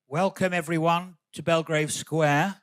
Welcome everyone to Belgrave Square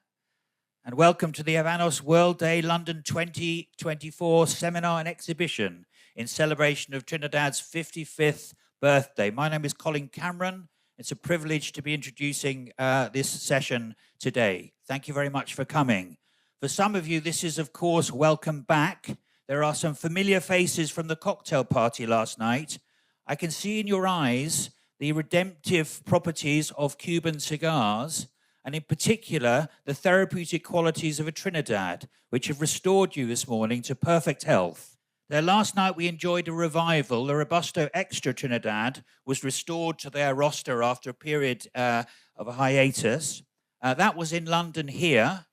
and welcome to the Habanos World Day London 2024 seminar and exhibition in celebration of Trinidad's 55th birthday. My name is Colin Cameron. It's a privilege to be introducing this session today. Thank you very much for coming. For some of you, this is of course welcome back. There are some familiar faces from the cocktail party last night. I can see in your eyes the redemptive properties of Cuban cigars, and in particular, the therapeutic qualities of a Trinidad, which have restored you this morning to perfect health. There, last night we enjoyed a revival. The Robusto Extra Trinidad was restored to their roster after a period of a hiatus. That was in London here.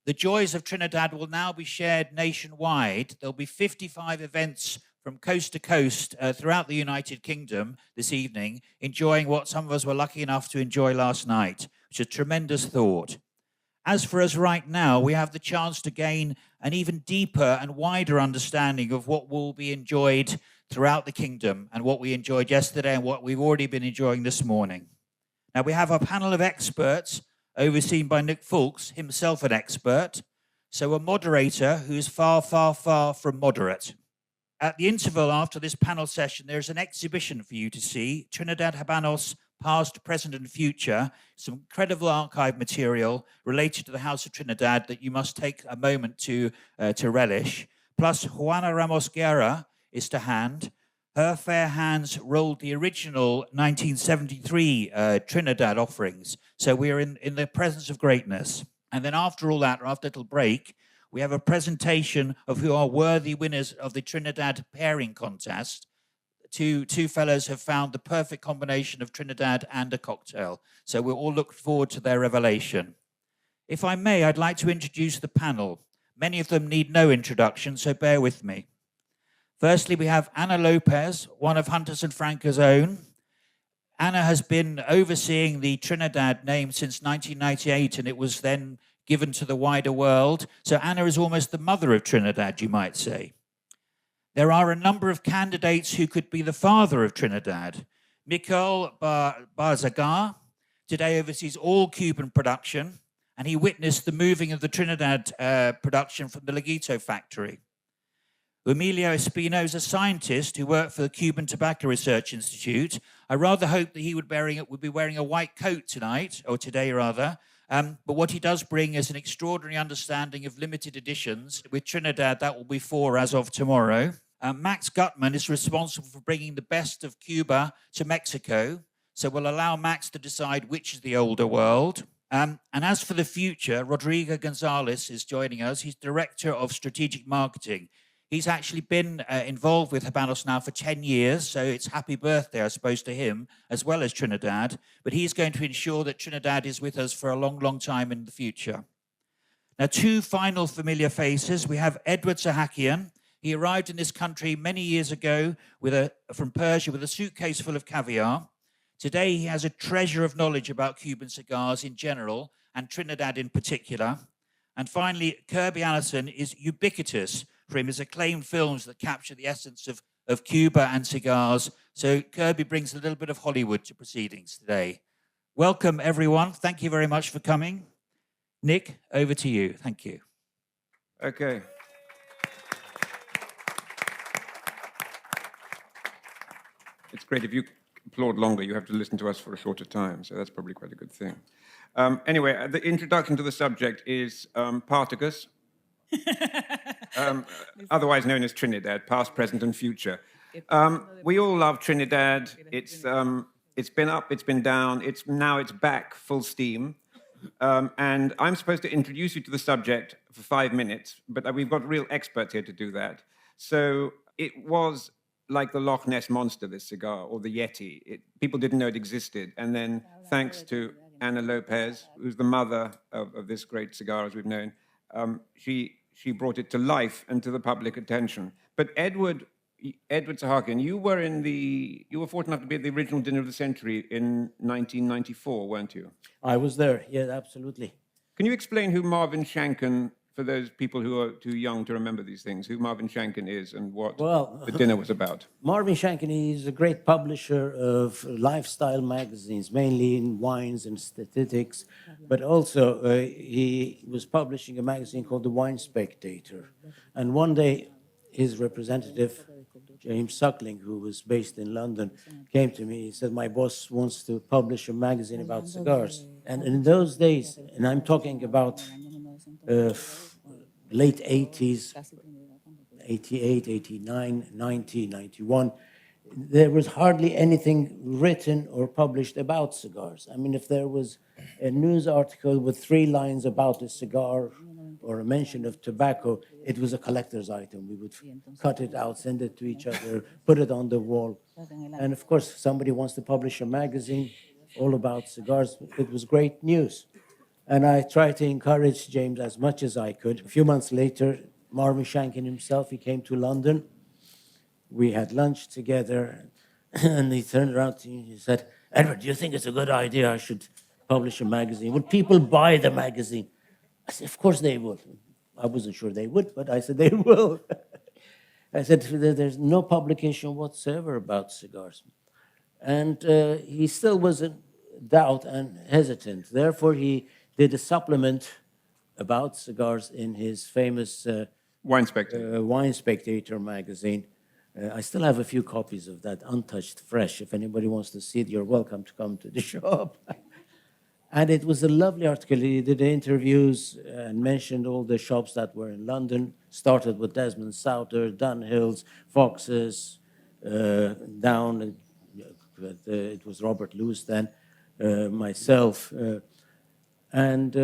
The joys of Trinidad will now be shared nationwide. There'll be 55 events from coast to coast throughout the United Kingdom this evening, enjoying what some of us were lucky enough to enjoy last night, which is a tremendous thought. As for us right now, we have the chance to gain an even deeper and wider understanding of what will be enjoyed throughout the kingdom and what we enjoyed yesterday and what we've already been enjoying this morning. Now, we have a panel of experts overseen by Nick Foulkes, himself an expert, so a moderator who is far, far, far from moderate. At the interval after this panel session, there's an exhibition for you to see, Trinidad Habanos, Past, Present and Future, some incredible archive material related to the House of Trinidad that you must take a moment to relish. Plus, Juana Ramos Guerra is to hand. Her fair hands rolled the original 1973 Trinidad offerings. So we're in the presence of greatness. And then after all that, after a little break, we have a presentation of who are worthy winners of the Trinidad pairing contest. Two fellows have found the perfect combination of Trinidad and a cocktail. So we'll all look forward to their revelation. If I may, I'd like to introduce the panel. Many of them need no introduction, so bear with me. Firstly, we have Anna Lopez, one of Hunters Frankau's own. Anna has been overseeing the Trinidad name since 1998, and it was then given to the wider world. So Anna is almost the mother of Trinidad, you might say. There are a number of candidates who could be the father of Trinidad. Miguel Barzaga today oversees all Cuban production, and he witnessed the moving of the Trinidad production from the Leguito factory. Eumelio Espino is a scientist who worked for the Cuban Tobacco Research Institute. I rather hope that he would be wearing a white coat tonight, or today rather. But what he does bring is an extraordinary understanding of limited editions. With Trinidad, that will be 4 as of tomorrow. Max Guttman is responsible for bringing the best of Cuba to Mexico. So we'll allow Max to decide which is the older world. And as for the future, Rodrigo Gonzales is joining us. He's Director of Strategic Marketing. He's actually been involved with Habanos now for 10 years, so it's happy birthday, I suppose, to him, as well as Trinidad. But he's going to ensure that Trinidad is with us for a long, long time in the future. Now, 2 final familiar faces. We have Edward Sahakian. He arrived in this country many years ago from Persia with a suitcase full of caviar. Today, he has a treasure of knowledge about Cuban cigars in general, and Trinidad in particular. And finally, Kirby Allison is ubiquitous for his acclaimed films that capture the essence of Cuba and cigars. So Kirby brings a little bit of Hollywood to proceedings today. Welcome, everyone. Thank you very much for coming. Nick, over to you. Thank you. Okay. It's great. If you applaud longer, you have to listen to us for a shorter time, so that's probably quite a good thing. Anyway, the introduction to the subject is Spartacus, otherwise known as Trinidad, past, present, and future. We all love Trinidad. It's been up, it's been down, now it's back full steam. And I'm supposed to introduce you to the subject for 5 minutes, but we've got real experts here to do that. So it was like the Loch Ness Monster, this cigar, or the Yeti. People didn't know it existed. And then thanks to Anna Lopez, who's the mother of this great cigar, as we've known, she brought it to life and to the public attention. But Edward Sahakian, you were fortunate enough to be at the original dinner of the century in 1994, weren't you? I was there, yeah, absolutely. Can you explain who Marvin Shanken for those people who are too young to remember these things, who Marvin Shanken is and what Well, the dinner was about. Marvin Shanken is a great publisher of lifestyle magazines, mainly in wines and statistics, but also he was publishing a magazine called The Wine Spectator. And one day, his representative, James Suckling, who was based in London, came to me. He said, my boss wants to publish a magazine about cigars. And in those days, and I'm talking about late 80s, 88, 89, 90, 91, there was hardly anything written or published about cigars. I mean, if there was a news article with 3 lines about a cigar or a mention of tobacco, it was a collector's item. We would cut it out, send it to each other, put it on the wall. And of course, somebody wants to publish a magazine all about cigars. It was great news. And I tried to encourage James as much as I could. A few months later, Marvin Shanken himself, he came to London. We had lunch together, and he turned around to me and he said, Edward, do you think it's a good idea I should publish a magazine? Would people buy the magazine? I said, of course they would. I wasn't sure they would, but I said, they will. I said, there's no publication whatsoever about cigars. And he still was in doubt and hesitant. Therefore, he did a supplement about cigars in his famous Wine Spectator. Wine Spectator magazine. I still have a few copies of that, untouched, fresh. If anybody wants to see it, you're welcome to come to the shop. And it was a lovely article. He did interviews and mentioned all the shops that were in London. Started with Desmond Souter, Dunhills, Foulkes, down. It was Robert Lewis then, myself. And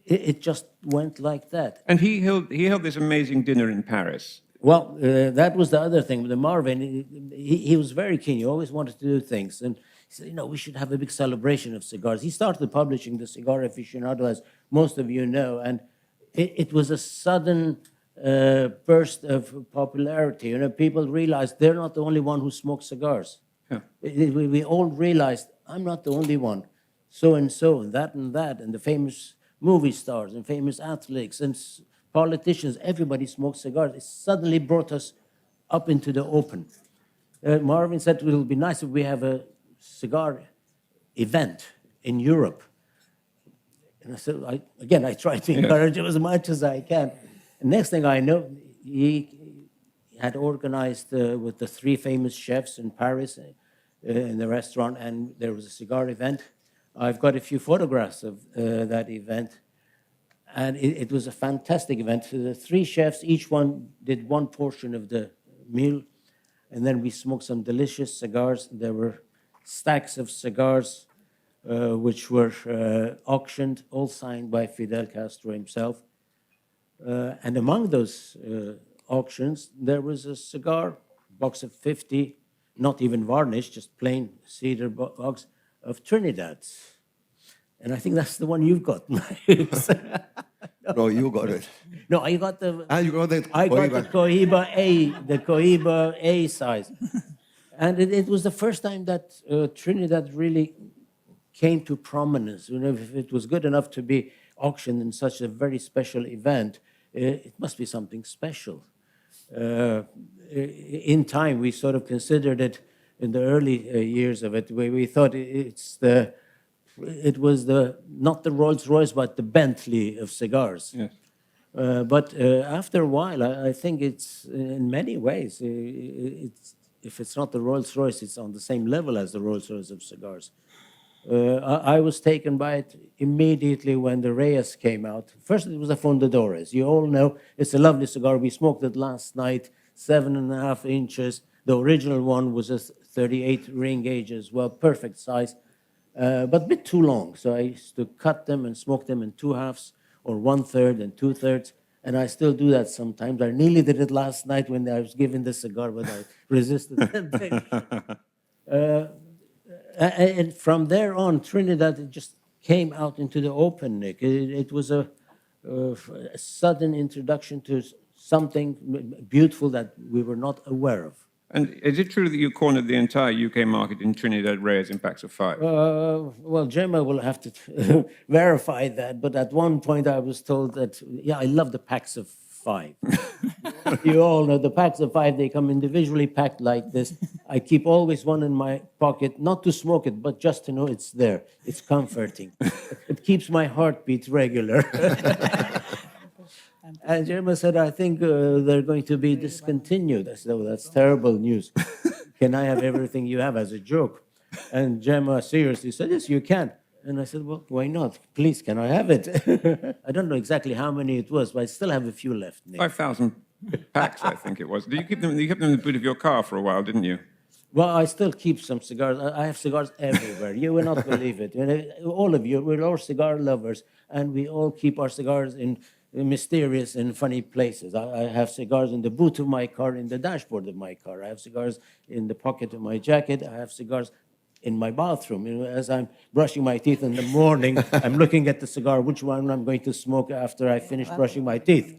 it just went like that. And he held this amazing dinner in Paris. Well, that was the other thing. With the Marvin, he was very keen. He always wanted to do things. And he said, we should have a big celebration of cigars. He started publishing the Cigar Aficionado, as most of you know. And it was a sudden burst of popularity. People realized they're not the only one who smokes cigars. Yeah. We all realized, I'm not the only one. So and so, and that, and the famous movie stars and famous athletes and politicians, everybody smokes cigars. It suddenly brought us up into the open. Marvin said it will be nice if we have a cigar event in Europe. And I said, I try to encourage him as much as I can. And next thing I know, he had organized with the 3 famous chefs in Paris in the restaurant, and there was a cigar event. I've got a few photographs of that event. And it was a fantastic event. The 3 chefs, each one did 1 portion of the meal. And then we smoked some delicious cigars. There were stacks of cigars which were auctioned, all signed by Fidel Castro himself. And among those auctions, there was a cigar, box of 50, not even varnished, just plain cedar box of Trinidad's. And I think that's the one you've got. No, you got it. No, I got the. You got it. I got the Cohiba A size, and it was the first time that Trinidad really came to prominence. If it was good enough to be auctioned in such a very special event, it must be something special. In time, we sort of considered it in the early years of it. We thought it was not the Rolls Royce, but the Bentley of cigars. Yes. But after a while, I think it's in many ways, if it's not the Rolls Royce, it's on the same level as the Rolls Royce of cigars. I was taken by it immediately when the Reyes came out. First, it was the Fundadores. You all know it's a lovely cigar. We smoked it last night, 7.5 inches. The original one was a 38 ring gauge as well, perfect size. But a bit too long. So I used to cut them and smoke them in 2/2 or 1/3 and 2/3. And I still do that sometimes. I nearly did it last night when I was given the cigar, but I resisted temptation. And from there on, Trinidad just came out into the open, Nick. It was a sudden introduction to something beautiful that we were not aware of. And is it true that you cornered the entire UK market in Trinidad Reyes in packs of 5? Well, Gemma will have to verify that, but at one point I was told that, yeah, I love the packs of 5. You all know the packs of 5, they come individually packed like this. I keep always one in my pocket, not to smoke it, but just to know it's there. It's comforting. It keeps my heartbeat regular. And Gemma said, I think they're going to be discontinued. I said, oh, that's terrible news. Can I have everything you have, as a joke? And Gemma seriously said, yes, you can. And I said, well, why not? Please, can I have it? I don't know exactly how many it was, but I still have a few left, Nick. 5,000 packs, I think it was. Did you keep them? You kept them in the boot of your car for a while, didn't you? Well, I still keep some cigars. I have cigars everywhere. You will not believe it. All of you, we're all cigar lovers, and we all keep our cigars in mysterious and funny places. I have cigars in the boot of my car, in the dashboard of my car. I have cigars in the pocket of my jacket. I have cigars in my bathroom. As I'm brushing my teeth in the morning, I'm looking at the cigar, which one I'm going to smoke after I finish brushing my teeth.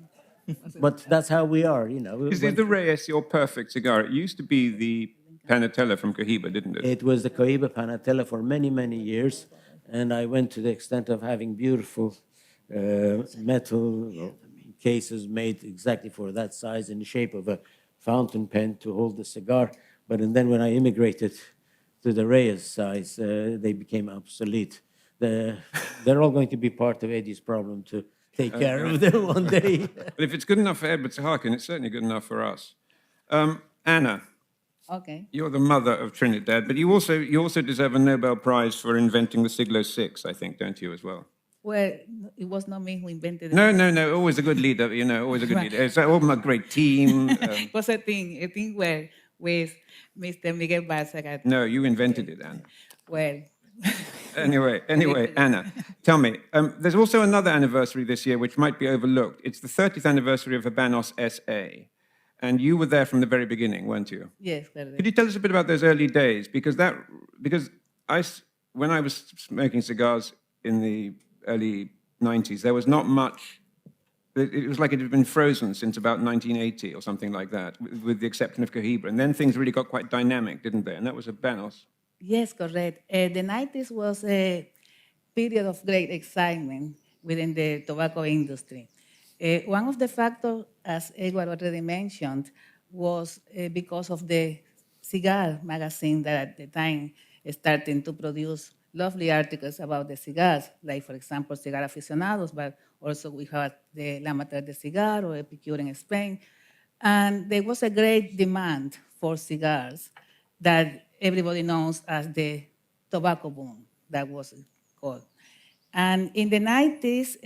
But that's how we are, Is the Reyes your perfect cigar? It used to be the Panatella from Cohiba, didn't it? It was the Cohiba Panatella for many, many years, and I went to the extent of having beautiful metal cases made exactly for that size in the shape of a fountain pen to hold the cigar. But then when I immigrated to the Reyes size, they became obsolete. They're all going to be part of Eddie's problem to take care of them one day. But if it's good enough for Edward Sahakian, it's certainly good enough for us. Anna. Okay. You're the mother of Trinidad, but you also deserve a Nobel Prize for inventing the Siglo VI, I think, don't you, as well? Well, it was not me who invented it. No. Always a good leader, always a good leader. It's all a great team. It was a thing where with Mr. Miguel Barzaga. No, you invented it, Anna. Well. Anyway, Anna, tell me, there's also another anniversary this year which might be overlooked. It's the 30th anniversary of Habanos SA. And you were there from the very beginning, weren't you? Yes, correct. Could you tell us a bit about those early days? Because when I was smoking cigars in the early 90s, there was not much. It was like it had been frozen since about 1980 or something like that, with the exception of Cohiba. And then things really got quite dynamic, didn't they? And that was Habanos. Yes, correct. The 90s was a period of great excitement within the tobacco industry. One of the factors, as Edward already mentioned, was because of the Cigar magazine that at the time starting to produce lovely articles about the cigars, like, for example, Cigar Aficionados, but also we had the La Mater de Cigar or Epicure in Spain. And there was a great demand for cigars that everybody knows as the tobacco boom, that was called. And in the 90s,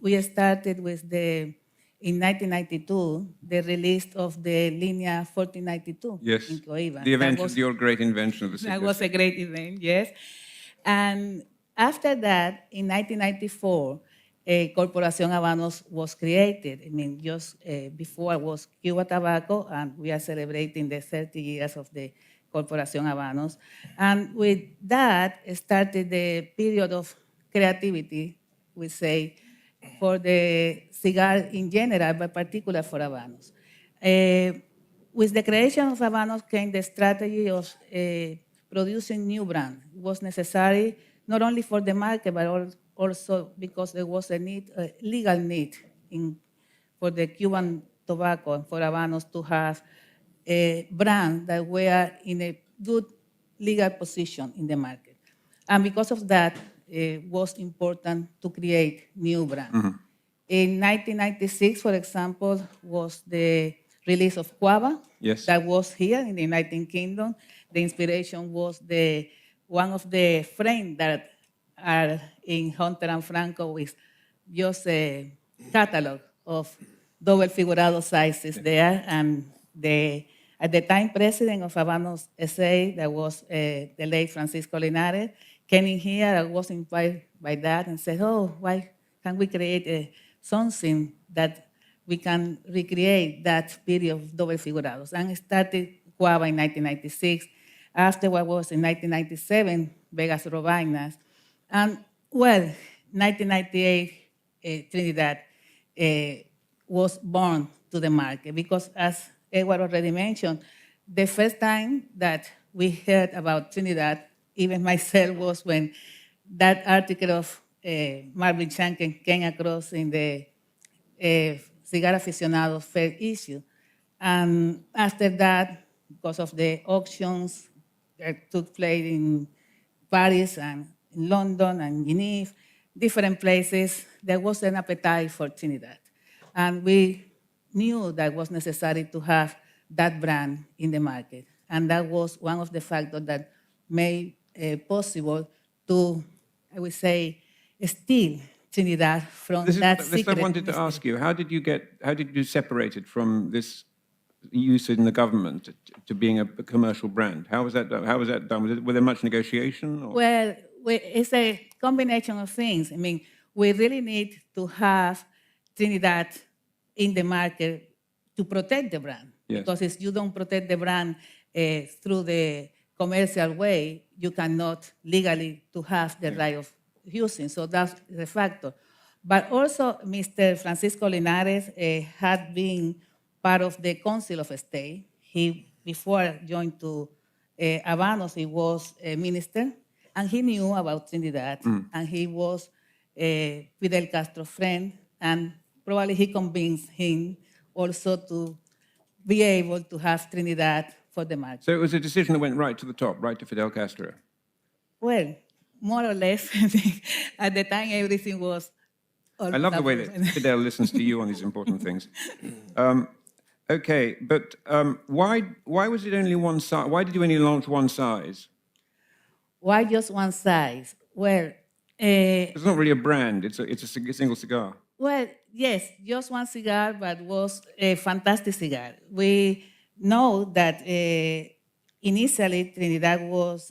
we started with in 1992, the release of the Linea 1492 in Cohiba. Your great invention of the cigar. That was a great event, yes. And after that, in 1994, Corporación Habanos was created. I mean, just before was Cuba Tobacco, and we are celebrating the 30 years of the Corporación Habanos. And with that started the period of creativity, we say, for the cigar in general, but particular for Habanos. With the creation of Habanos came the strategy of producing new brands. It was necessary not only for the market, but also because there was a need, a legal need for the Cuban tobacco and for Habanos to have a brand that were in a good legal position in the market. And because of that, it was important to create new brands. Mm-hmm. In 1996, for example, was the release of Cuava. Yes. That was here in the United Kingdom. The inspiration was one of the frames that are in Hunters Frankau with just a catalog of double figurado sizes there. And at the time, president of Habanos SA, that was the late Francisco Linares, came in here. I was inspired by that and said, oh, why can't we create something that we can recreate that period of double figurados? And started Cuava in 1996. Afterward was in 1997, Vegas Robainas. And, 1998, Trinidad was born to the market because, as Edward already mentioned, the first time that we heard about Trinidad, even myself, was when that article of Marvin Shanken came across in the Cigar Aficionado fair issue. And after that, because of the auctions that took place in Paris and in London and Geneva, different places, there was an appetite for Trinidad. And we knew that it was necessary to have that brand in the market. And that was one of the factors that made possible to, I would say, steal Trinidad from that This secret. I wanted to ask you. How did you separate it from this use in the government to being a commercial brand? How was that done? Were there much negotiation? Or? Well, it's a combination of things. I mean, we really need to have Trinidad in the market to protect the brand. Yes. Because if you don't protect the brand through the commercial way, you cannot legally to have the right of using. So that's the factor. But also, Mr. Francisco Linares had been part of the Council of State. He, before joined to Habanos, he was a minister, and he knew about Trinidad, and he was Fidel Castro's friend, and probably he convinced him also to be able to have Trinidad for the market. So it was a decision that went right to the top, right to Fidel Castro. Well, more or less. At the time, everything was. I love the way that Fidel listens to you on these important things. Okay, but why was it only one size? Why did you only launch one size? Why just one size? Well, It's not really a brand. It's a single cigar. well, yes, just one cigar, but was a fantastic cigar. We know that initially Trinidad was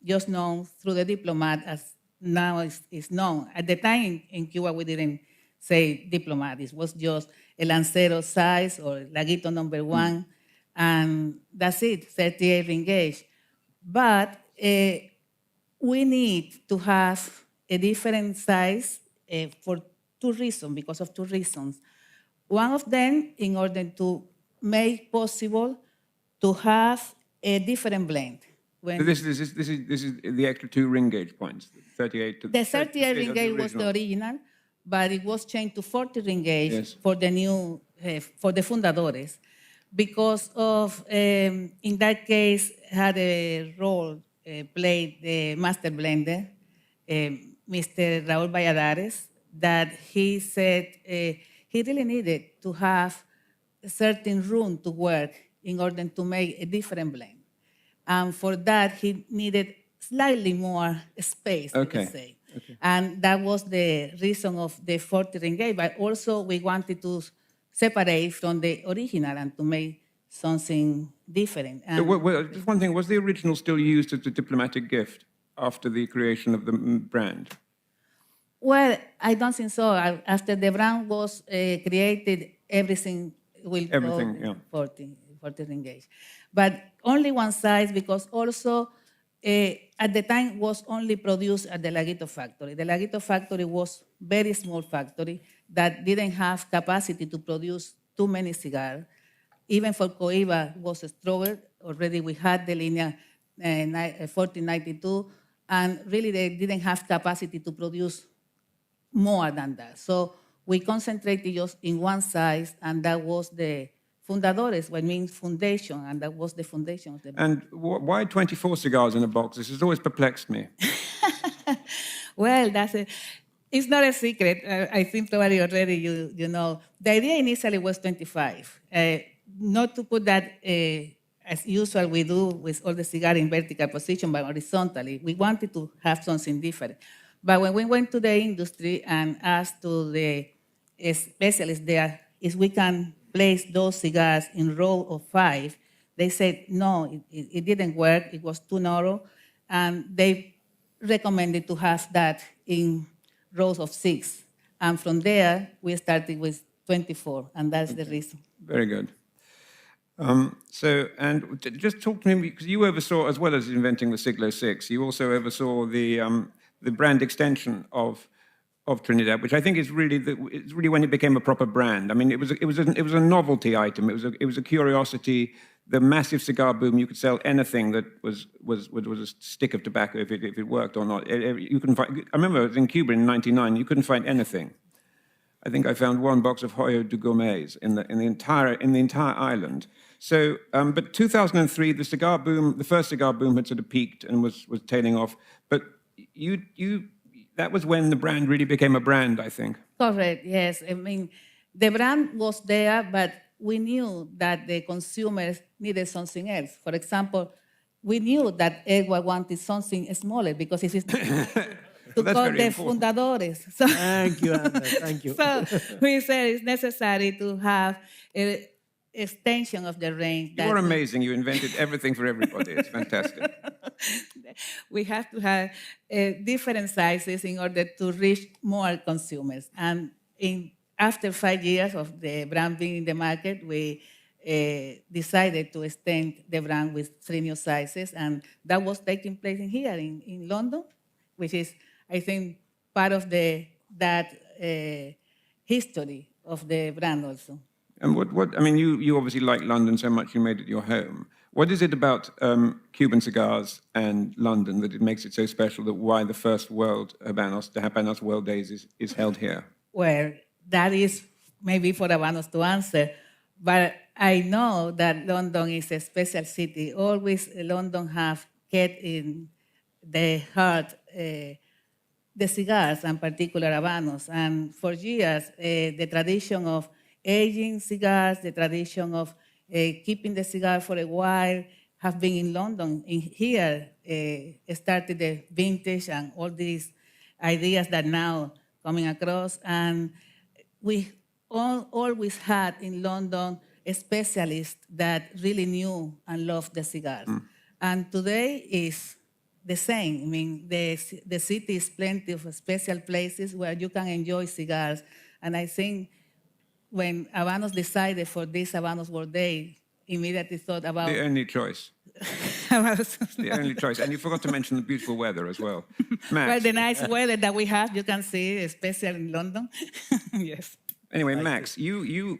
just known through the diplomat as now is known. At the time in Cuba, we didn't say diplomat. It was just a Lancero size or Laguito number 1, and that's it, 38 ringgit. But we need to have a different size for because of two reasons. One of them, in order to make possible to have a different blend. When So this is the extra 2 ring gauge points, 38 to the 38 ring gauge was the original, but it was changed to 40 ring gauge Yes. for the new for the Fundadores, because of in that case had a role played the master blender, Mr. Raúl Valladares, that he said he really needed to have a certain room to work in order to make a different blend. And for that, he needed slightly more space, Okay. let's say. Okay. And that was the reason of the 40 ringgit, but also we wanted to separate from the original and to make something different. And Just one thing, was the original still used as a diplomatic gift after the creation of the brand? well, I don't think so. After the brand was created, everything will Everything, go yeah. 40 ringgit. But only one size, because also at the time was only produced at the Laguito factory. The Laguito factory was very small factory that didn't have capacity to produce too many cigars. Even for Coiba was struggled. Already we had the Linea 1492, and really they didn't have capacity to produce more than that. So we concentrated just in one size, and that was the Fundadores, what means foundation, and that was the foundation of the brand. And why 24 cigars in a box? This has always perplexed me. Well, it's not a secret. I think probably already you know. The idea initially was 25. Not to put that as usual we do with all the cigar in vertical position, but horizontally. We wanted to have something different. But when we went to the industry and asked to the specialists there if we can place those cigars in row of 5, they said no, it didn't work. It was too narrow, and they recommended to have that in rows of 6. And from there, we started with 24, and that's the reason. Very good. Just talk to me, because you oversaw, as well as inventing the Siglo 6, you also oversaw the brand extension of of Trinidad, which I think is really it's really when it became a proper brand. I mean, it was a novelty item. It was a curiosity. The massive cigar boom. You could sell anything that was a stick of tobacco if it worked or not. You couldn't find. I remember I was in Cuba in '99. You couldn't find anything. I think I found one box of Hoyo de Gourmets in the entire island. So, but 2003, the first cigar boom had sort of peaked and was tailing off. But that was when the brand really became a brand, I think. Correct, yes. I mean, the brand was there, but we knew that the consumers needed something else. For example, we knew that Edward wanted something smaller because it is to call the Fundadores. So, Thank you, Anna. Thank you. so we said it's necessary to have an extension of the range. You're amazing. You invented everything for everybody. It's fantastic. We have to have different sizes in order to reach more consumers. And after 5 years of the brand being in the market, we decided to extend the brand with 3 new sizes. And that was taking place here in London, which is, I think, part of that history of the brand also. And I mean, you obviously like London so much you made it your home. What is it about Cuban cigars and London that it makes it so special, that why the first the Habanos World Days is held here? Well, that is maybe for Habanos to answer, but I know that London is a special city. Always London have kept in the heart the cigars, and particular Habanos. And for years, the tradition of aging cigars, the tradition of keeping the cigar for a while have been in London. Here started the vintage and all these ideas that now coming across. And we always had in London a specialist that really knew and loved the cigars. And today is the same. I mean, the city is plenty of special places where you can enjoy cigars. And I think when Habanos decided for this Habanos World Day, immediately thought about... The only choice. The only choice. And you forgot to mention the beautiful weather as well. Max. Well, the nice weather that we have, you can see, especially in London. Yes. Anyway, Max, you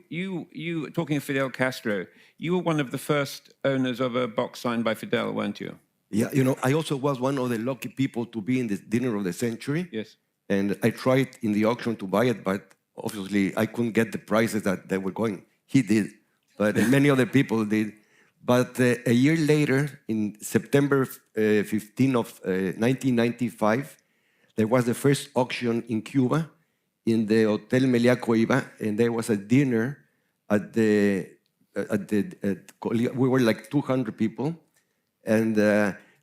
talking of Fidel Castro, you were one of the first owners of a box signed by Fidel, weren't you? Yeah, I also was one of the lucky people to be in the dinner of the century. Yes. And I tried in the auction to buy it, but obviously I couldn't get the prices that they were going. He did, but many other people did. But a year later, in September 15 of 1995, there was the first auction in Cuba, in the Hotel Meliá Coiba, and there was a dinner we were like 200 people, and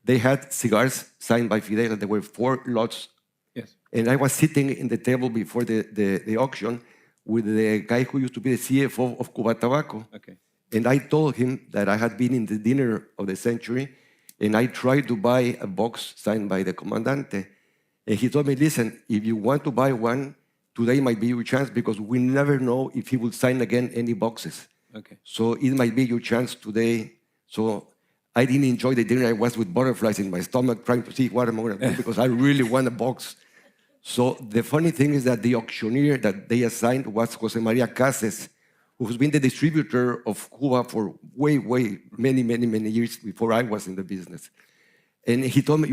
they had cigars signed by Fidel. There were 4 lots. Yes. And I was sitting in the table before the auction with the guy who used to be the CFO of Cuba Tobacco. Okay. And I told him that I had been in the dinner of the century, and I tried to buy a box signed by the Comandante. And he told me, listen, if you want to buy one, today might be your chance, because we never know if he will sign again any boxes. Okay. So it might be your chance today. So I didn't enjoy the dinner. I was with butterflies in my stomach trying to see what I'm going to do, because I really want a box. So the funny thing is that the auctioneer that they assigned was Jose Maria Cases, who's been the distributor of Cuba for many years before I was in the business. And he told me,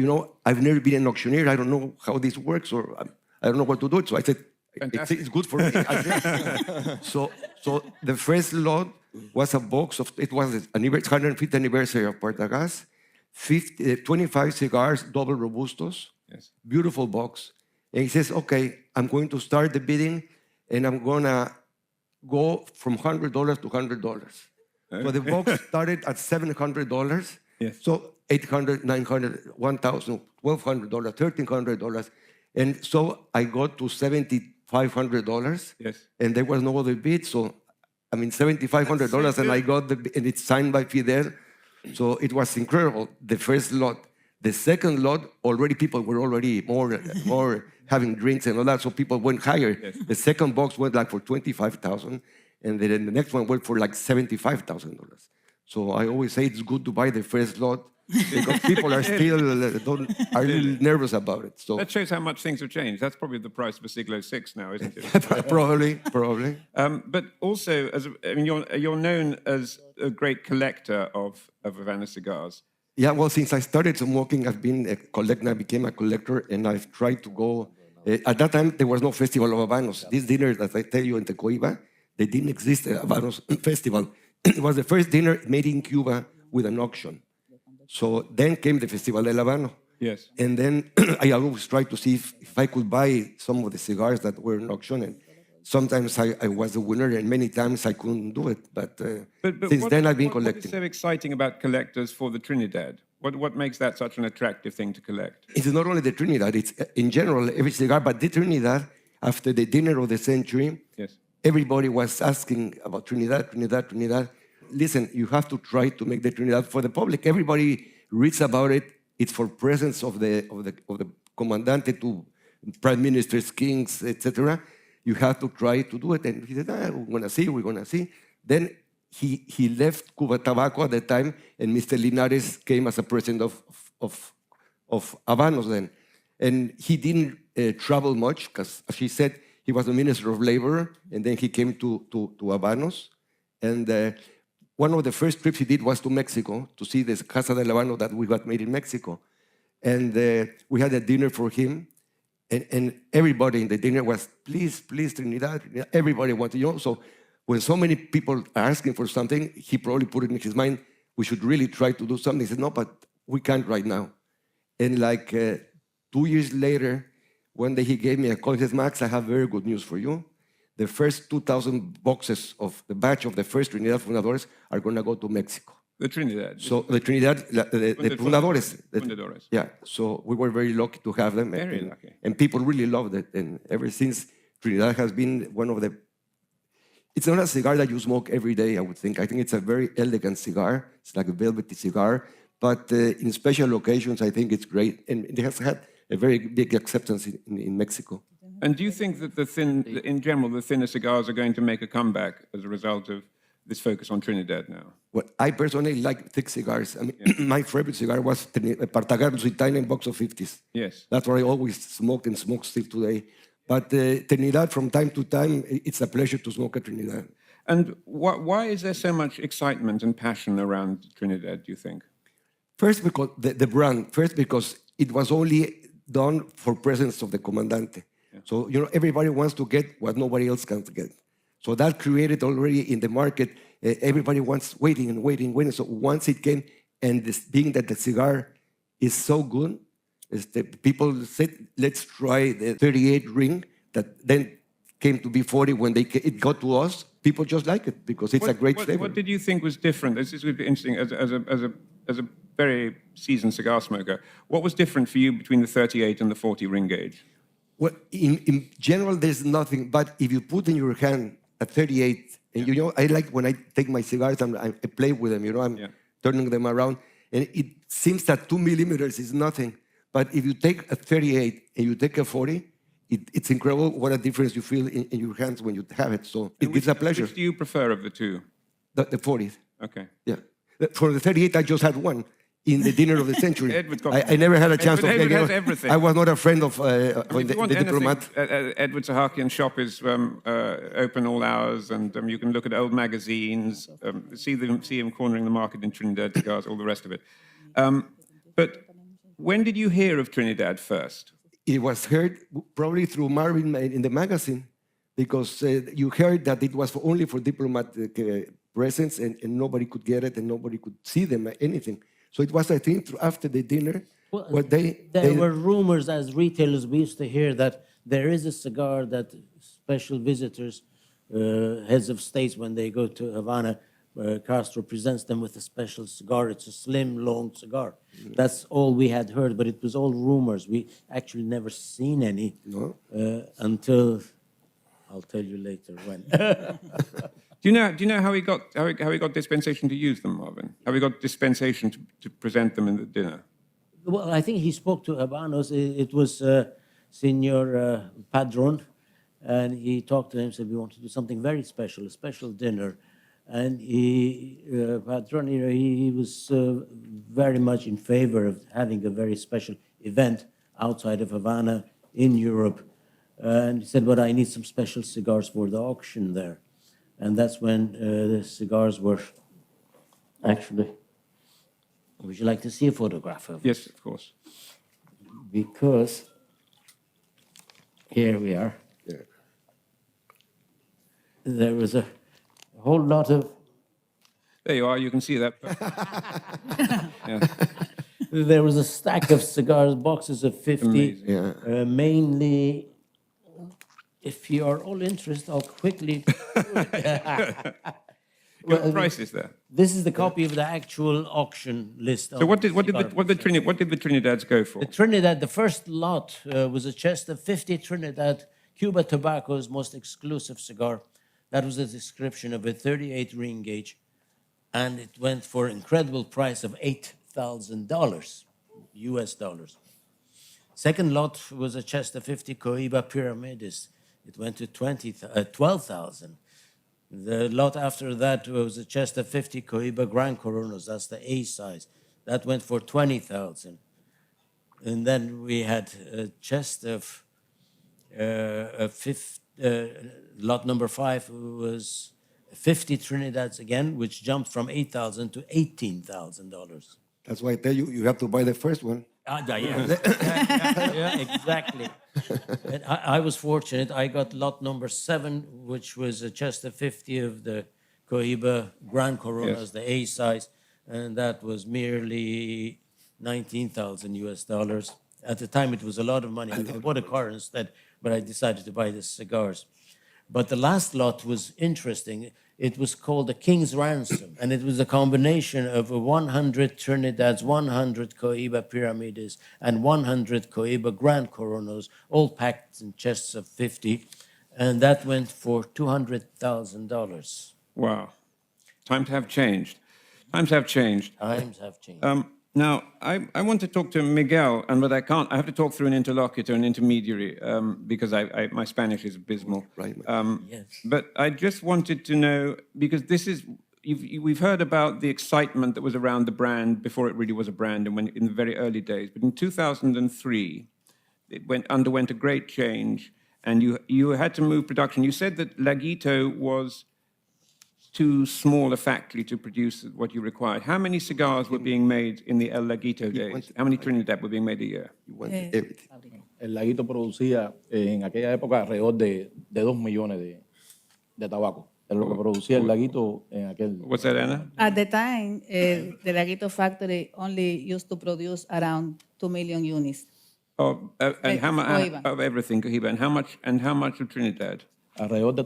I've never been an auctioneer. I don't know how this works, or I don't know what to do. So I said, it's good for me. So the first lot was a box of, it was 150th anniversary of Barzaga, 25 cigars, double robustos, yes. Beautiful box. And he says, okay, I'm going to start the bidding, and I'm going to go from $100 to $100. Okay. So the box started at $700. Yes. So $800, $900, $1,000, $1,200, $1,300. And so I got to $7,500. Yes. And there was no other bid. So, I mean, $7,500, so and I got and it's signed by Fidel. So it was incredible, the first lot. The second lot, people were already more having drinks and all that, so people went higher. Yes. The second box went like for $25,000, and then the next one went for like $75,000. So I always say it's good to buy the first lot because people are still are really nervous about it. So That shows how much things have changed. That's probably the price of a Siglo 6 now, isn't it? probably. But also, you're known as a great collector of Havana cigars. Yeah, well, since I started smoking, I've been a collector. I became a collector, and I've tried to go. At that time, there was no festival of Habanos. This dinner that I tell you in Tecoiba, they didn't exist a Habanos festival. It was the first dinner made in Cuba with an auction. So then came the Festival del Habano. Yes. And then I always tried to see if I could buy some of the cigars that were in auction. And sometimes I was the winner, and many times I couldn't do it. But since then, I've been collecting. What is so exciting about collectors for the Trinidad? What makes that such an attractive thing to collect? It's not only the Trinidad, it's in general every cigar, but the Trinidad, after the dinner of the century, Yes. everybody was asking about Trinidad. Listen, you have to try to make the Trinidad for the public. Everybody reads about it. It's for presents of the comandante to prime ministers, kings, etc. You have to try to do it. And he said, we're gonna see. Then he left Cuba Tobacco at the time, and Mr. Linares came as a president of Habanos then. And he didn't travel much because, as she said, he was the Minister of Labor, and then he came to Habanos. And one of the first trips he did was to Mexico to see this Casa del Habano that we got made in Mexico. And we had a dinner for him, and everybody in the dinner was, please, Trinidad. Everybody wanted, so when so many people are asking for something, he probably put it in his mind, we should really try to do something. He said, no, but we can't right now. And like 2 years later, one day he gave me a call. He says, Max, I have very good news for you. The first 2,000 boxes of the batch of the first Trinidad Fundadores are going to go to Mexico. The Trinidad. So the Trinidad, the Fundadores. Fundadores. Yeah, so we were very lucky to have them. Very lucky. And people really loved it. And ever since, Trinidad has been one of the... It's not a cigar that you smoke every day, I would think. I think it's a very elegant cigar. It's like a velvety cigar. But in special occasions, I think it's great. And it has had a very big acceptance in Mexico. And do you think that in general, the thinner cigars are going to make a comeback as a result of this focus on Trinidad now? Well, I personally like thick cigars. I mean, my favorite cigar was Partagas with tiny box of 50s. Yes. That's what I always smoked and smoke still today. But Trinidad, from time to time, it's a pleasure to smoke a Trinidad. And why is there so much excitement and passion around Trinidad, do you think? First, because the brand. First, because it was only done for presence of the Comandante. Yeah. So, everybody wants to get what nobody else can get. So that created already in the market, everybody wants waiting. So once it came, and being that the cigar is so good, people said, let's try the 38 ring that then came to be 40 when it got to us. People just like it because it's a great flavor. What did you think was different? This is interesting as a very seasoned cigar smoker. What was different for you between the 38 and the 40 ring gauge? Well, in general, there's nothing. But if you put in your hand a 38, and I like when I take my cigars and I play with them, I'm turning them around, and it seems that 2 millimeters is nothing. But if you take a 38 and you take a 40, it's incredible what a difference you feel in your hands when you have it. So it gives a pleasure. Which do you prefer of the two? The 40th. Okay. Yeah. For the 38, I just had one in the dinner of the century. I never had a chance of Edward has everything. I was not a friend of the diplomat. Edward Sahakian shop is open all hours, and you can look at old magazines, see him cornering the market in Trinidad cigars, all the rest of it. But when did you hear of Trinidad first? It was heard probably through Marvin in the magazine, because you heard that it was only for diplomatic presence, and nobody could get it, and nobody could see them, anything. So it was, I think, after the dinner. Well, there were rumors as retailers, we used to hear that there is a cigar that special visitors, heads of states, when they go to Havana, Castro presents them with a special cigar. It's a slim, long cigar. That's all we had heard, but it was all rumors. We actually never seen any until, I'll tell you later when. Do you know how he got dispensation to use them, Marvin? How he got dispensation to present them in the dinner? Well, I think he spoke to Habanos. It was Senor Padron, and he talked to him, said, we want to do something very special, a special dinner. And Patron, he was very much in favor of having a very special event outside of Havana in Europe. And he said, "But I need some special cigars for the auction there." And that's when the cigars were actually. Would you like to see a photograph of it? Yes, of course. Because here we are. Yeah. There was a whole lot of. There you are. You can see that. Yeah. There was a stack of cigars, boxes of 50. Amazing. Yeah. Mainly, if you are all interested, I'll quickly. What price is there? This is the copy of the actual auction list. So what did the Trinidads go for? The Trinidad, the first lot was a chest of 50 Trinidad Cuba Tobacco's most exclusive cigar. That was a description of a 38 ring gauge, and it went for an incredible price of $8,000 US dollars. Second lot was a chest of 50 Cohiba Pyramides. It went to 12,000. The lot after that was a chest of 50 Cohiba Grand Coronas. That's the A size. That went for 20,000. And then we had a chest of lot number 5 was 50 Trinidads again, which jumped from $8,000 to $18,000. That's why I tell you, you have to buy the first one. Yeah, exactly. And I was fortunate. I got lot number 7, which was a chest of 50 of the Cohiba Grand Coronas, Yes. the A size, and that was merely 19,000 US dollars. At the time, it was a lot of money. I bought a car instead, but I decided to buy the cigars. But the last lot was interesting. It was called the King's Ransom, and it was a combination of 100 Trinidads, 100 Cohiba Pyramides, and 100 Cohiba Grand Coronas, all packed in chests of 50, and that went for $200,000. Wow. Times have changed. Times have changed. Times have changed. Now, I want to talk to Miguel, but I can't. I have to talk through an interlocutor, an intermediary, because my Spanish is abysmal. Right. Yes. But I just wanted to know, because we've heard about the excitement that was around the brand before it really was a brand and in the very early days. But in 2003, it underwent a great change, and you had to move production. You said that Laguito was too small a factory to produce what you required. How many cigars were being made in the El Laguito days? How many Trinidad were being made a year? You want everything. El Laguito producía en aquella época alrededor de 2 millones de tabaco. Es lo que producía el Laguito en aquel. What's that, Anna? At the time, the Laguito factory only used to produce around 2 million units. And how much Cohiba. of everything, Cohiba, and how much of Trinidad? Alrededor de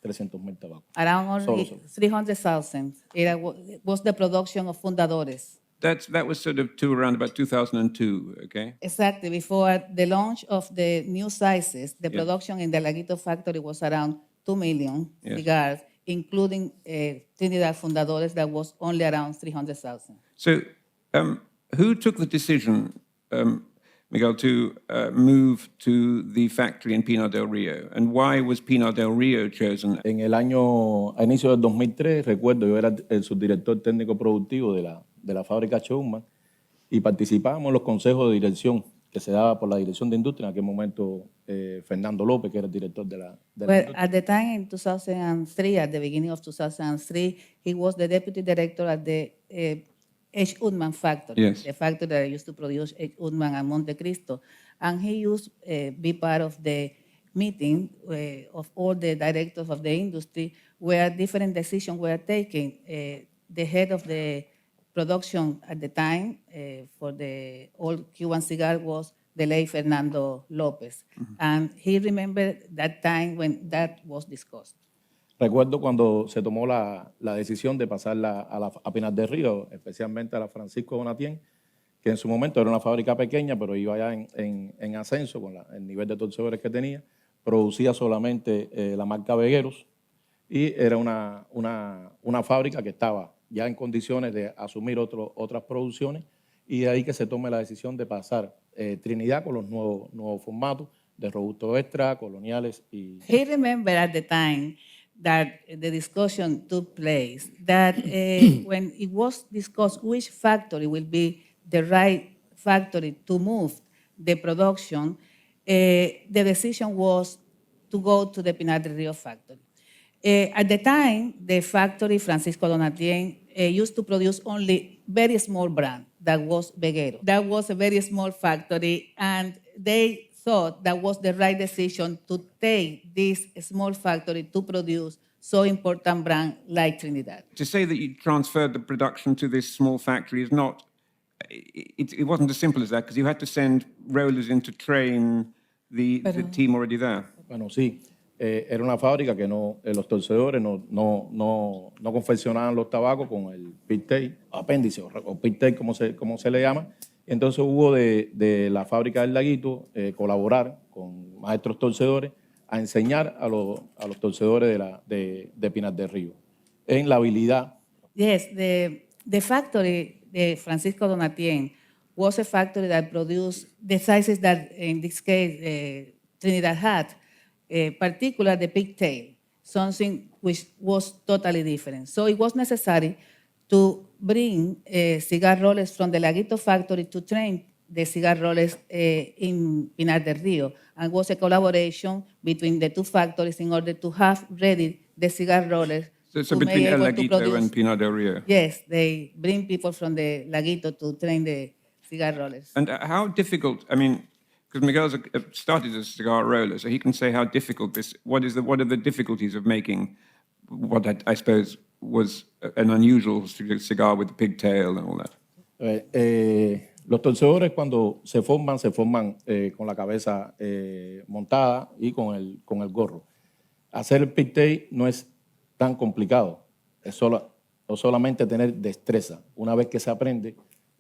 300,000 tabacos. Around only Solo. 300,000. It was the production of Fundadores. That was sort of around about 2002, okay? Exactly. Before the launch of the new sizes, the production in the Laguito factory was around 2 million cigars, including Trinidad Fundadores that was only around 300,000. So who took the decision, Miguel, to move to the factory in Pinar del Rio? And why was Pinar del Rio chosen? En el año, a inicio del 2003, recuerdo, yo era el subdirector técnico productivo de la fábrica Guttman y participábamos en los consejos de dirección que se daba por la dirección de industria. En aquel momento, Fernando Lopez, que era el director de la Well, industria. at the time in 2003, at the beginning of 2003, he was the deputy director at the H. Guttman factory, Yes. the factory that used to produce H. Guttman and Monte Cristo. And he used to be part of the meeting of all the directors of the industry where different decisions were taken. The head of the production at the time for the old Cuban cigar was the late Fernando Lopez. And he remembered that time when that was discussed. Recuerdo cuando se tomó la decisión de pasarla a Pinar del Río, especialmente a la Francisco Donatien, que en su momento era una fábrica pequeña, pero iba ya en ascenso con el nivel de torcedores que tenía. Producía solamente la marca Vegueros y era una fábrica que estaba ya en condiciones de asumir otras producciones, y de ahí que se tome la decisión de pasar Trinidad con los nuevos formatos de Robusto Extra, coloniales y... He remembered at the time that the discussion took place, that when it was discussed which factory will be the right factory to move the production, the decision was to go to the Pinar del Rio factory. At the time, the factory, Francisco Donatien, used to produce only very small brand, that was Veguero. That was a very small factory, and they thought that was the right decision to take this small factory to produce so important brand like Trinidad. To say that you transferred the production to this small factory is not, it wasn't as simple as that, because you had to send rollers in to train the team already there. Bueno, sí, era una fábrica que los torcedores no confeccionaban los tabacos con el pigtail, apéndice o pigtail como se le llama. Entonces hubo de la fábrica del Laguito colaborar con maestros torcedores a enseñar a los torcedores de Pinar del Río en la habilidad. Yes, the factory, the Francisco Donatien, was a factory that produced the sizes that, in this case, Trinidad had, particularly the pigtail, something which was totally different. So it was necessary to bring cigar rollers from the Laguito factory to train the cigar rollers in Pinar del Rio, and was a collaboration between the two factories in order to have ready the cigar rollers. So between El Laguito and Pinar del Rio? Yes, they bring people from the Laguito to train the cigar rollers. And how difficult, I mean, because Miguel started as a cigar roller, so he can say how difficult what are the difficulties of making what I suppose was an unusual cigar with the pigtail and all that? Los torcedores cuando se forman con la cabeza montada y con el gorro. Hacer el pigtail no es tan complicado, es solamente tener destreza. Una vez que se aprende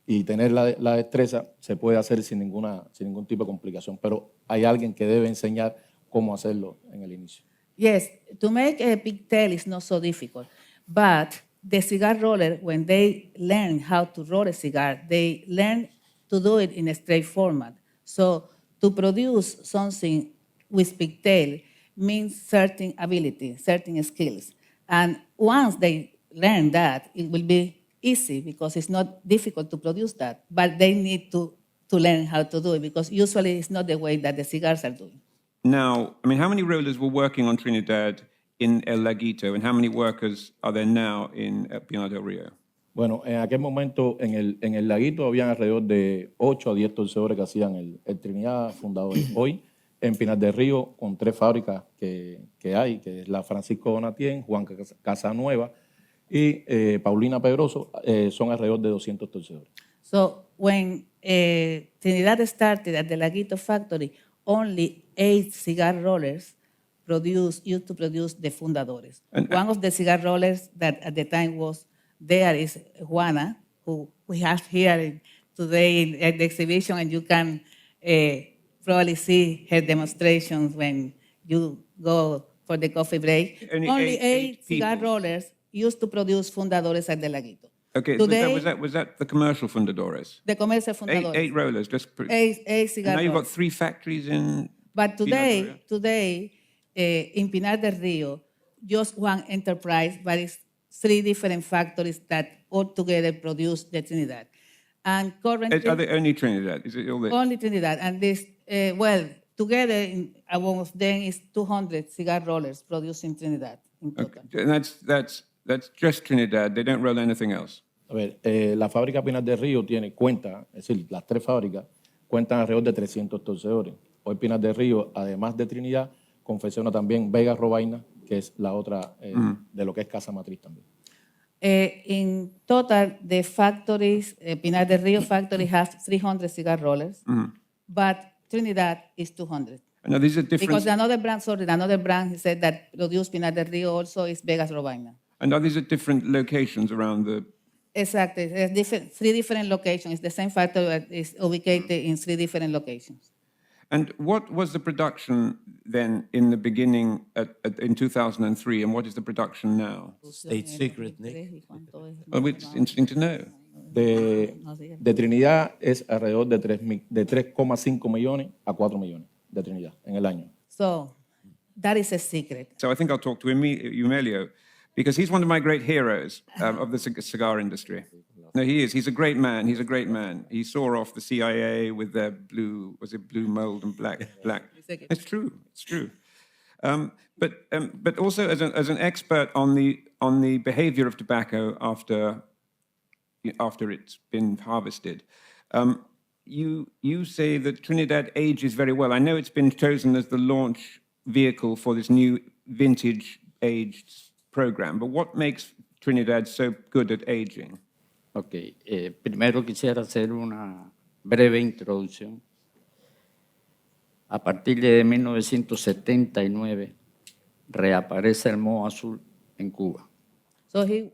y tener la destreza, se puede hacer sin ningún tipo de complicación, pero hay alguien que debe enseñar cómo hacerlo en el inicio. Yes, to make a pigtail is not so difficult, but the cigar roller, when they learn how to roll a cigar, they learn to do it in a straight format. So to produce something with pigtail means certain ability, certain skills. And once they learn that, it will be easy because it's not difficult to produce that, but they need to learn how to do it because usually it's not the way that the cigars are doing. Now, I mean, how many rollers were working on Trinidad in El Laguito, and how many workers are there now in Pinar del Rio? Bueno, en aquel momento en el Laguito habían alrededor de 8 a 10 torcedores que hacían el Trinidad Fundadores. Hoy en Pinar del Río, con 3 fábricas que hay, que es la Francisco Donatien, Juan Casanueva y Paulina Pedroso, son alrededor de 200 torcedores. So when Trinidad started at the Laguito factory, only 8 cigar rollers used to produce the Fundadores. One of the cigar rollers that at the time was there is Juana, who we have here today at the exhibition, and you can probably see her demonstrations when you go for the coffee break. Only eight cigar rollers used to produce Fundadores at the Laguito. Okay, Today, was that the commercial Fundadores? the comercial Fundadores. Eight rollers, just... Eight cigar now you've got rollers. 3 factories in... But Pinar today, in Pinar del Rio, just one enterprise, but it's 3 different factories that all together produce the Trinidad. And currently, Are they only Trinidad? Is it all the... only Trinidad. And this, together, among them is 200 cigar rollers produced in Trinidad in total. Okay. And that's just Trinidad. They don't roll anything else. A ver, la fábrica Pinar del Río cuenta, es decir, las 3 fábricas cuentan alrededor de 300 torcedores. Hoy Pinar del Río, además de Trinidad, confecciona también Vega Robaina, que es la otra de lo que es Casa Matriz también. In total, the factories, Pinar del Rio factory has 300 cigar rollers, but Trinidad is 200. Now, these are different... Because another brand, he said that produced Pinar del Rio also is Vegas Robaina. And are these at different locations around the... Exactly. There's 3 different locations. It's the same factory that is ubicated in 3 different locations. And what was the production then in the beginning in 2003, and what is the production now? State secret, Nick. Well, it's interesting to know. De Trinidad es alrededor de 3,5 millones a 4 millones de Trinidad en el año. So that is a secret. So I think I'll talk to Eumelio, because he's one of my great heroes of the cigar industry. No, he is. He's a great man. He's a great man. He saw off the CIA with their blue mold and black. It's true. It's true. But also as an expert on the behavior of tobacco after it's been harvested, you say that Trinidad ages very well. I know it's been chosen as the launch vehicle for this new vintage aged program, but what makes Trinidad so good at aging? Ok, primero quisiera hacer una breve introducción. A partir de 1979 reaparece el moho azul en Cuba. So he's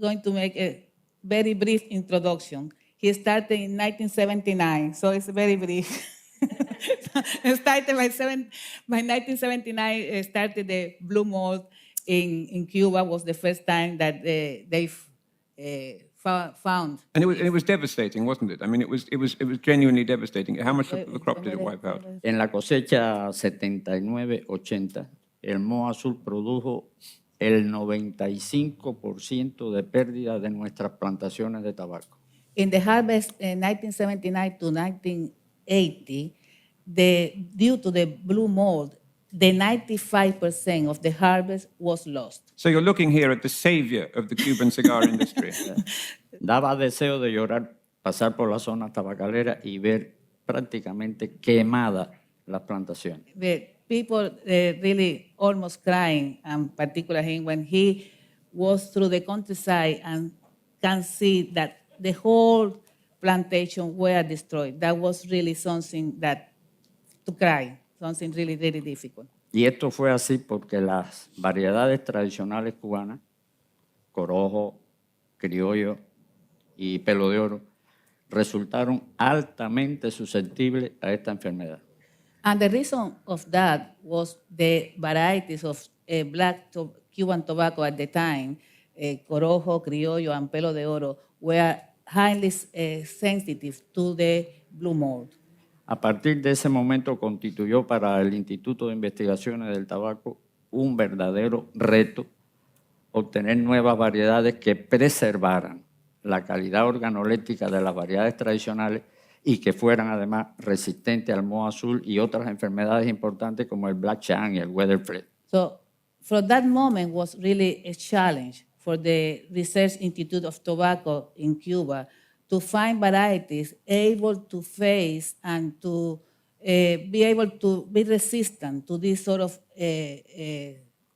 going to make a very brief introduction. He started in 1979, so it's very brief. Started by 1979, started the blue mold in Cuba. Was the first time that they found. And it was devastating, wasn't it? I mean, it was genuinely devastating. How much of the crop did it wipe out? En la cosecha 79-80, el moho azul produjo el 95% de pérdida de nuestras plantaciones de tabaco. In the harvest in 1979 to 1980, due to the blue mold, the 95% of the harvest was lost. So you're looking here at the savior of the Cuban cigar industry. Daba deseo de llorar pasar por las zonas tabacaleras y ver prácticamente quemadas las plantaciones. The people really almost crying, particularly him, when he was through the countryside and can see that the whole plantation were destroyed. That was really something that to cry, something really, really difficult. Y esto fue así porque las variedades tradicionales cubanas, corojo, criollo y pelo de oro, resultaron altamente susceptibles a esta enfermedad. And the reason of that was the varieties of Cuban tobacco at the time, corojo, criollo, and pelo de oro, were highly sensitive to the blue mold. A partir de ese momento constituyó para el Instituto de Investigaciones del Tabaco un verdadero reto obtener nuevas variedades que preservaran la calidad organoléptica de las variedades tradicionales y que fueran además resistentes al moho azul y otras enfermedades importantes como el black shang y el weather fleet. So, for that moment was really a challenge for the Research Institute of Tobacco in Cuba to find varieties able to face and to be able to be resistant to this sort of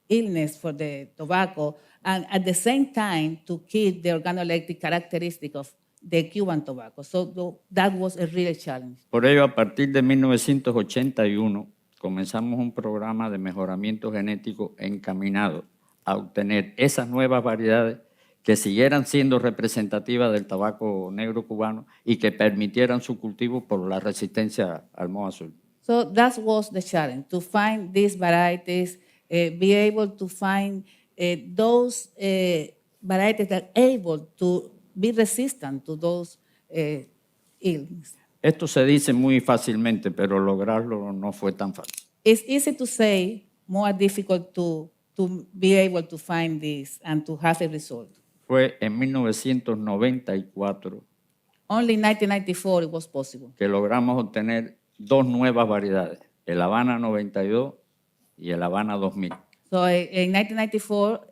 illness for the tobacco, and at the same time to keep the organoleptic characteristic of the Cuban tobacco. So that was a real challenge. Por ello, a partir de 1981, comenzamos un programa de mejoramiento genético encaminado a obtener esas nuevas variedades que siguieran siendo representativas del tabaco negro cubano y que permitieran su cultivo por la resistencia al moho azul. So that was the challenge, to find these varieties, be able to find those varieties that are able to be resistant to those illnesses. Esto se dice muy fácilmente, pero lograrlo no fue tan fácil. It's easy to say, more difficult to be able to find this and to have a result. Fue en 1994 Only in 1994 it was possible. que logramos obtener dos nuevas variedades, el Habana 92 y el Habana 2000. So in 1994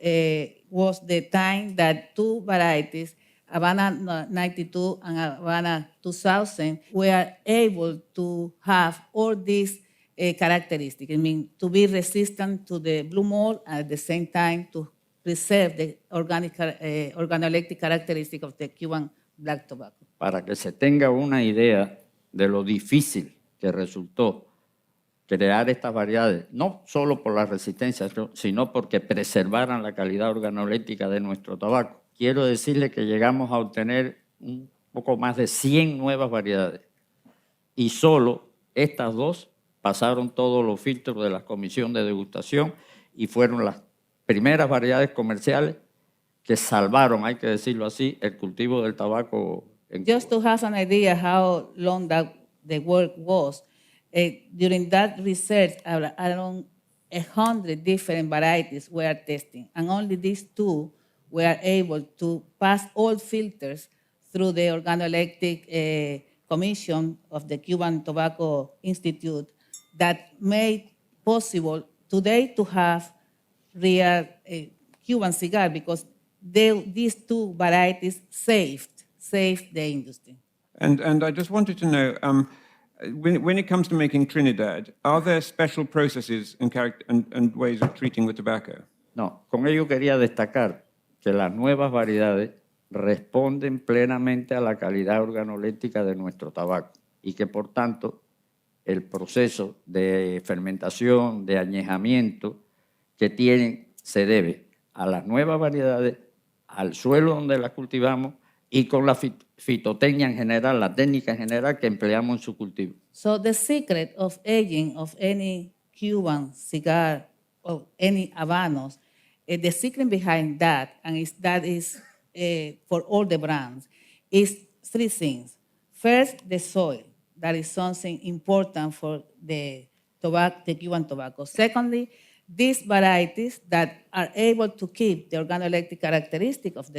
was the time that two varieties, Habana 92 and Habana 2000, were able to have all these characteristics. I mean, to be resistant to the blue mold and at the same time to preserve the organoleptic characteristic of the Cuban black tobacco. Para que se tenga una idea de lo difícil que resultó crear estas variedades, no solo por la resistencia, sino porque preservaran la calidad organoléptica de nuestro tabaco. Quiero decirle que llegamos a obtener un poco más de 100 nuevas variedades y solo estas dos pasaron todos los filtros de la comisión de degustación y fueron las primeras variedades comerciales que salvaron, hay que decirlo así, el cultivo del tabaco en Just Cuba. to have an idea how long that the work was, during that research, around 100 different varieties we are testing, and only these two were able to pass all filters through the organoleptic commission of the Cuban Tobacco Institute that made possible today to have real Cuban cigar, because these two varieties saved the industry. And I just wanted to know, when it comes to making Trinidad, are there special processes and ways of treating the tobacco? No, con ello quería destacar que las nuevas variedades responden plenamente a la calidad organoléptica de nuestro tabaco y que, por tanto, el proceso de fermentación, de añejamiento que tienen se debe a las nuevas variedades, al suelo donde las cultivamos y con la fitotecnia en general, la técnica en general que empleamos en su cultivo. So the secret of aging of any Cuban cigar or any Habanos, the secret behind that, and that is for all the brands, is three things. First, the soil. That is something important for the Cuban tobacco. Secondly, these varieties that are able to keep the organoleptic characteristic of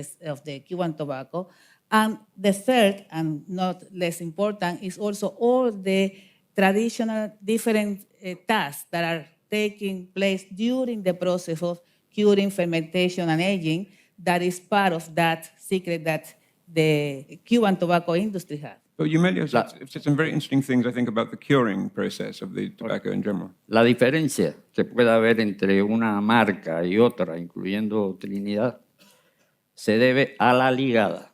the Cuban tobacco. And the third, and not less important, is also all the traditional different tasks that are taking place during the process of curing, fermentation, and aging. That is part of that secret that the Cuban tobacco industry has. But Eumelio said some very interesting things, I think, about the curing process of the tobacco in general. La diferencia que puede haber entre una marca y otra, incluyendo Trinidad, se debe a la ligada.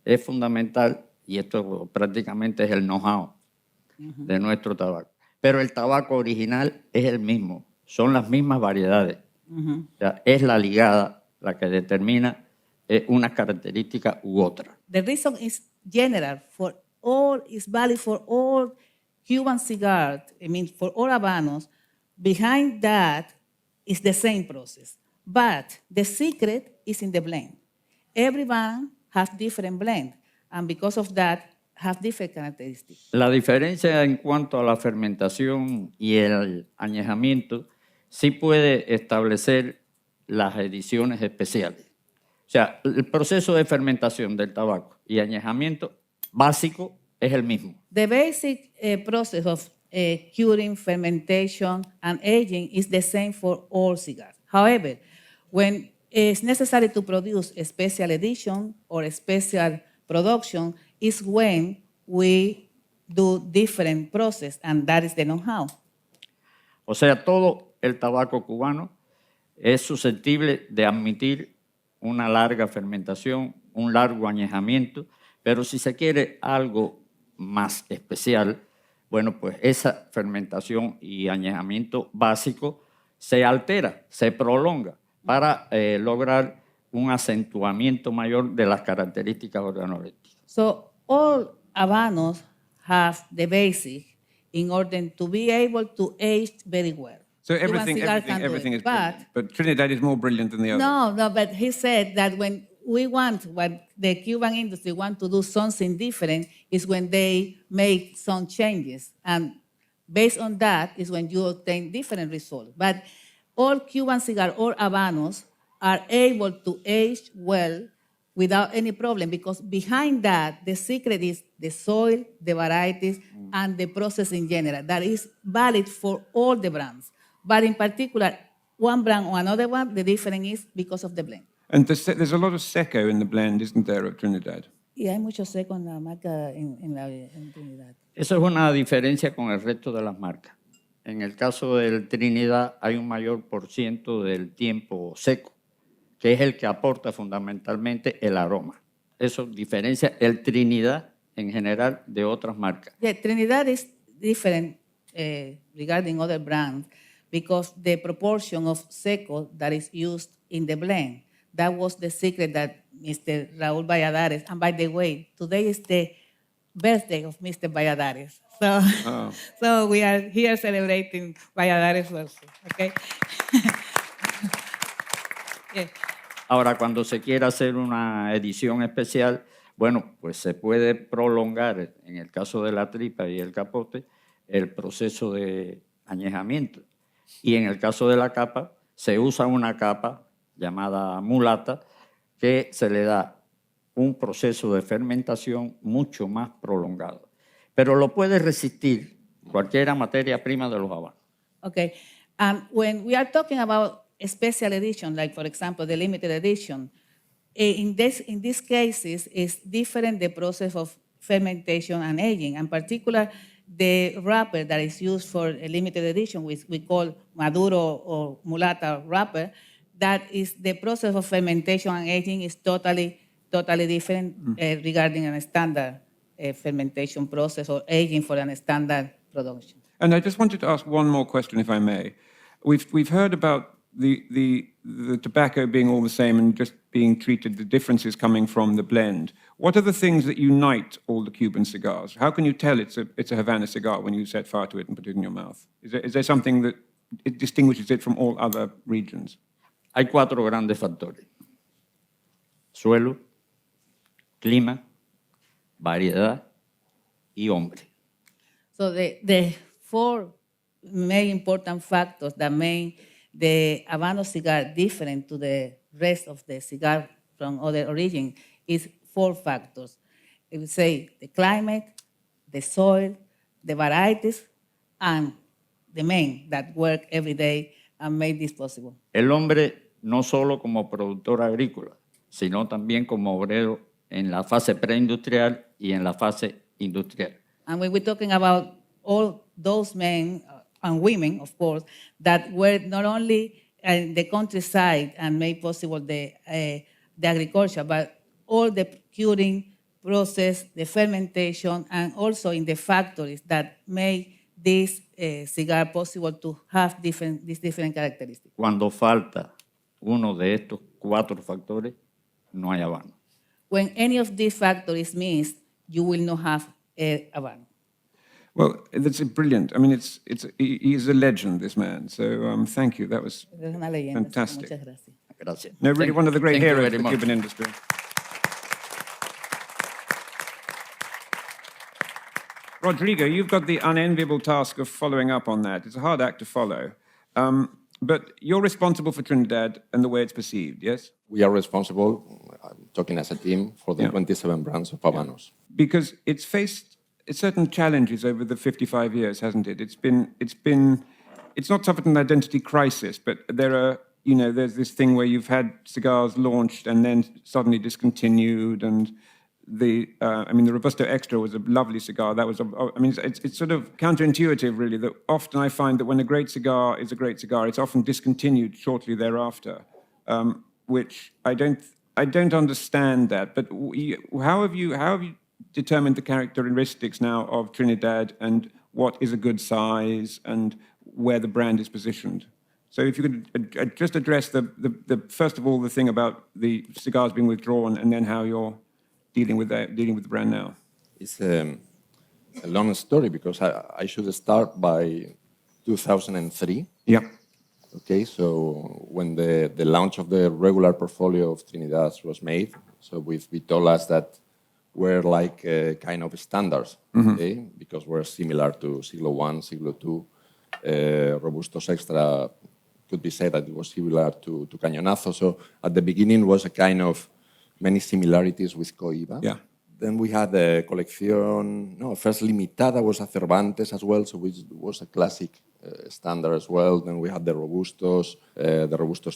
Es fundamental, y esto prácticamente es el know-how de nuestro tabaco. Pero el tabaco original es el mismo, son las mismas variedades. O sea, es la ligada la que determina una característica u otra. The reason is general for all, is valid for all Cuban cigars, I mean for all Habanos. Behind that is the same process, but the secret is in the blend. Every brand has different blend, and because of that, have different characteristics. La diferencia en cuanto a la fermentación y el añejamiento sí puede establecer las ediciones especiales. O sea, el proceso de fermentación del tabaco y añejamiento básico es el mismo. The basic process of curing, fermentation, and aging is the same for all cigars. However, when it's necessary to produce a special edition or a special production is when we do different process, and that is the know-how. O sea, todo el tabaco cubano es susceptible de admitir una larga fermentación, un largo añejamiento, pero si se quiere algo más especial, bueno, pues esa fermentación y añejamiento básico se altera, se prolonga para lograr un acentuamiento mayor de las características organolépticas. So all Habanos have the basic in order to be able to age very well. So Cuban cigar can do everything it, is brilliant, but Trinidad is more brilliant than the others. No, but he said that when the Cuban industry want to do something different is when they make some changes. And based on that is when you obtain different results. But all Cuban cigars, all Habanos, are able to age well without any problem, because behind that, the secret is the soil, the varieties, and the process in general. That is valid for all the brands. But in particular, one brand or another one, the difference is because of the blend. And there's a lot of seco in the blend, isn't there, of Trinidad? Y hay mucho seco en la marca en Trinidad. Eso es una diferencia con el resto de las marcas. En el caso del Trinidad hay un mayor % del tiempo seco, que es el que aporta fundamentalmente el aroma. Eso diferencia el Trinidad en general de otras marcas. Yeah, Trinidad is different regarding other brands because the proportion of seco that is used in the blend, that was the secret that Mr. Raúl Valladares, and by the way, today is the birthday of Mr. Valladares. So, so we are here celebrating Valladares birthday, okay? Yeah. Ahora, cuando se quiera hacer una edición especial, bueno, pues se puede prolongar, en el caso de la tripa y el capote, el proceso de añejamiento. Y en el caso de la capa, se usa una capa llamada mulata que se le da un proceso de fermentación mucho más prolongado. Pero lo puede resistir cualquier materia prima de los habanos. Okay. When we are talking about a special edition, like for example, the limited edition, in these cases, it's different the process of fermentation and aging. In particular, the wrapper that is used for a limited edition, which we call Maduro or Mulata wrapper, that is the process of fermentation and aging is totally different regarding a standard fermentation process or aging for a standard production. And I just wanted to ask one more question, if I may. We've heard about the tobacco being all the same and just being treated, the differences coming from the blend. What are the things that unite all the Cuban cigars? How can you tell it's a Havana cigar when you set fire to it and put it in your mouth? Is there something that it distinguishes it from all other regions? Hay 4 grandes factores: suelo, clima, variedad y hombre. So the 4 main important factors that make the Habanos cigar different to the rest of the cigar from other origin is 4 factors. I would say the climate, the soil, the varieties, and the men that work every day and make this possible. El hombre no solo como productor agrícola, sino también como obrero en la fase preindustrial y en la fase industrial. And when we're talking about all those men and women, of course, that were not only in the countryside and made possible the agriculture, but all the curing process, the fermentation, and also in the factories that made this cigar possible to have these different characteristics. Cuando falta uno de estos 4 factores, no hay habano. When any of these factories missed, you will not have a Habano. Well, that's brilliant. I mean, he's a legend, this man. So thank you. That was Es una leyenda. fantastic. Muchas gracias. Gracias. No, really Thank- one of the great thank you heroes very of the much. Cuban industry. Rodrigo, you've got the unenviable task of following up on that. It's a hard act to follow. But you're responsible for Trinidad and the way it's perceived, yes? We are responsible, I'm talking as a team, for the 27 brands of Habanos. Because it's faced certain challenges over the 55 years, hasn't it? It's not suffered an identity crisis, but there's this thing where you've had cigars launched and then suddenly discontinued, and the Robusto Extra was a lovely cigar. It's sort of counterintuitive, really, that often I find that when a great cigar is a great cigar, it's often discontinued shortly thereafter, which I don't understand that. But how have you determined the characteristics now of Trinidad and what is a good size and where the brand is positioned? So if you could just address the first of all the thing about the cigars being withdrawn, and then how you're dealing with the brand now. It's a long story because I should start by 2003. Yeah. Okay, so when the launch of the regular portfolio of Trinidad was made, so we told us that we're like kind of standards, okay, because we're similar to Siglo I, Siglo II. Robustos Extra could be said that it was similar to Cañonazo. So at the beginning was a kind of many similarities with Cohiba. Yeah. Then we had the first Limitada was a Cervantes as well, so which was a classic standard as well. Then we had the Robustos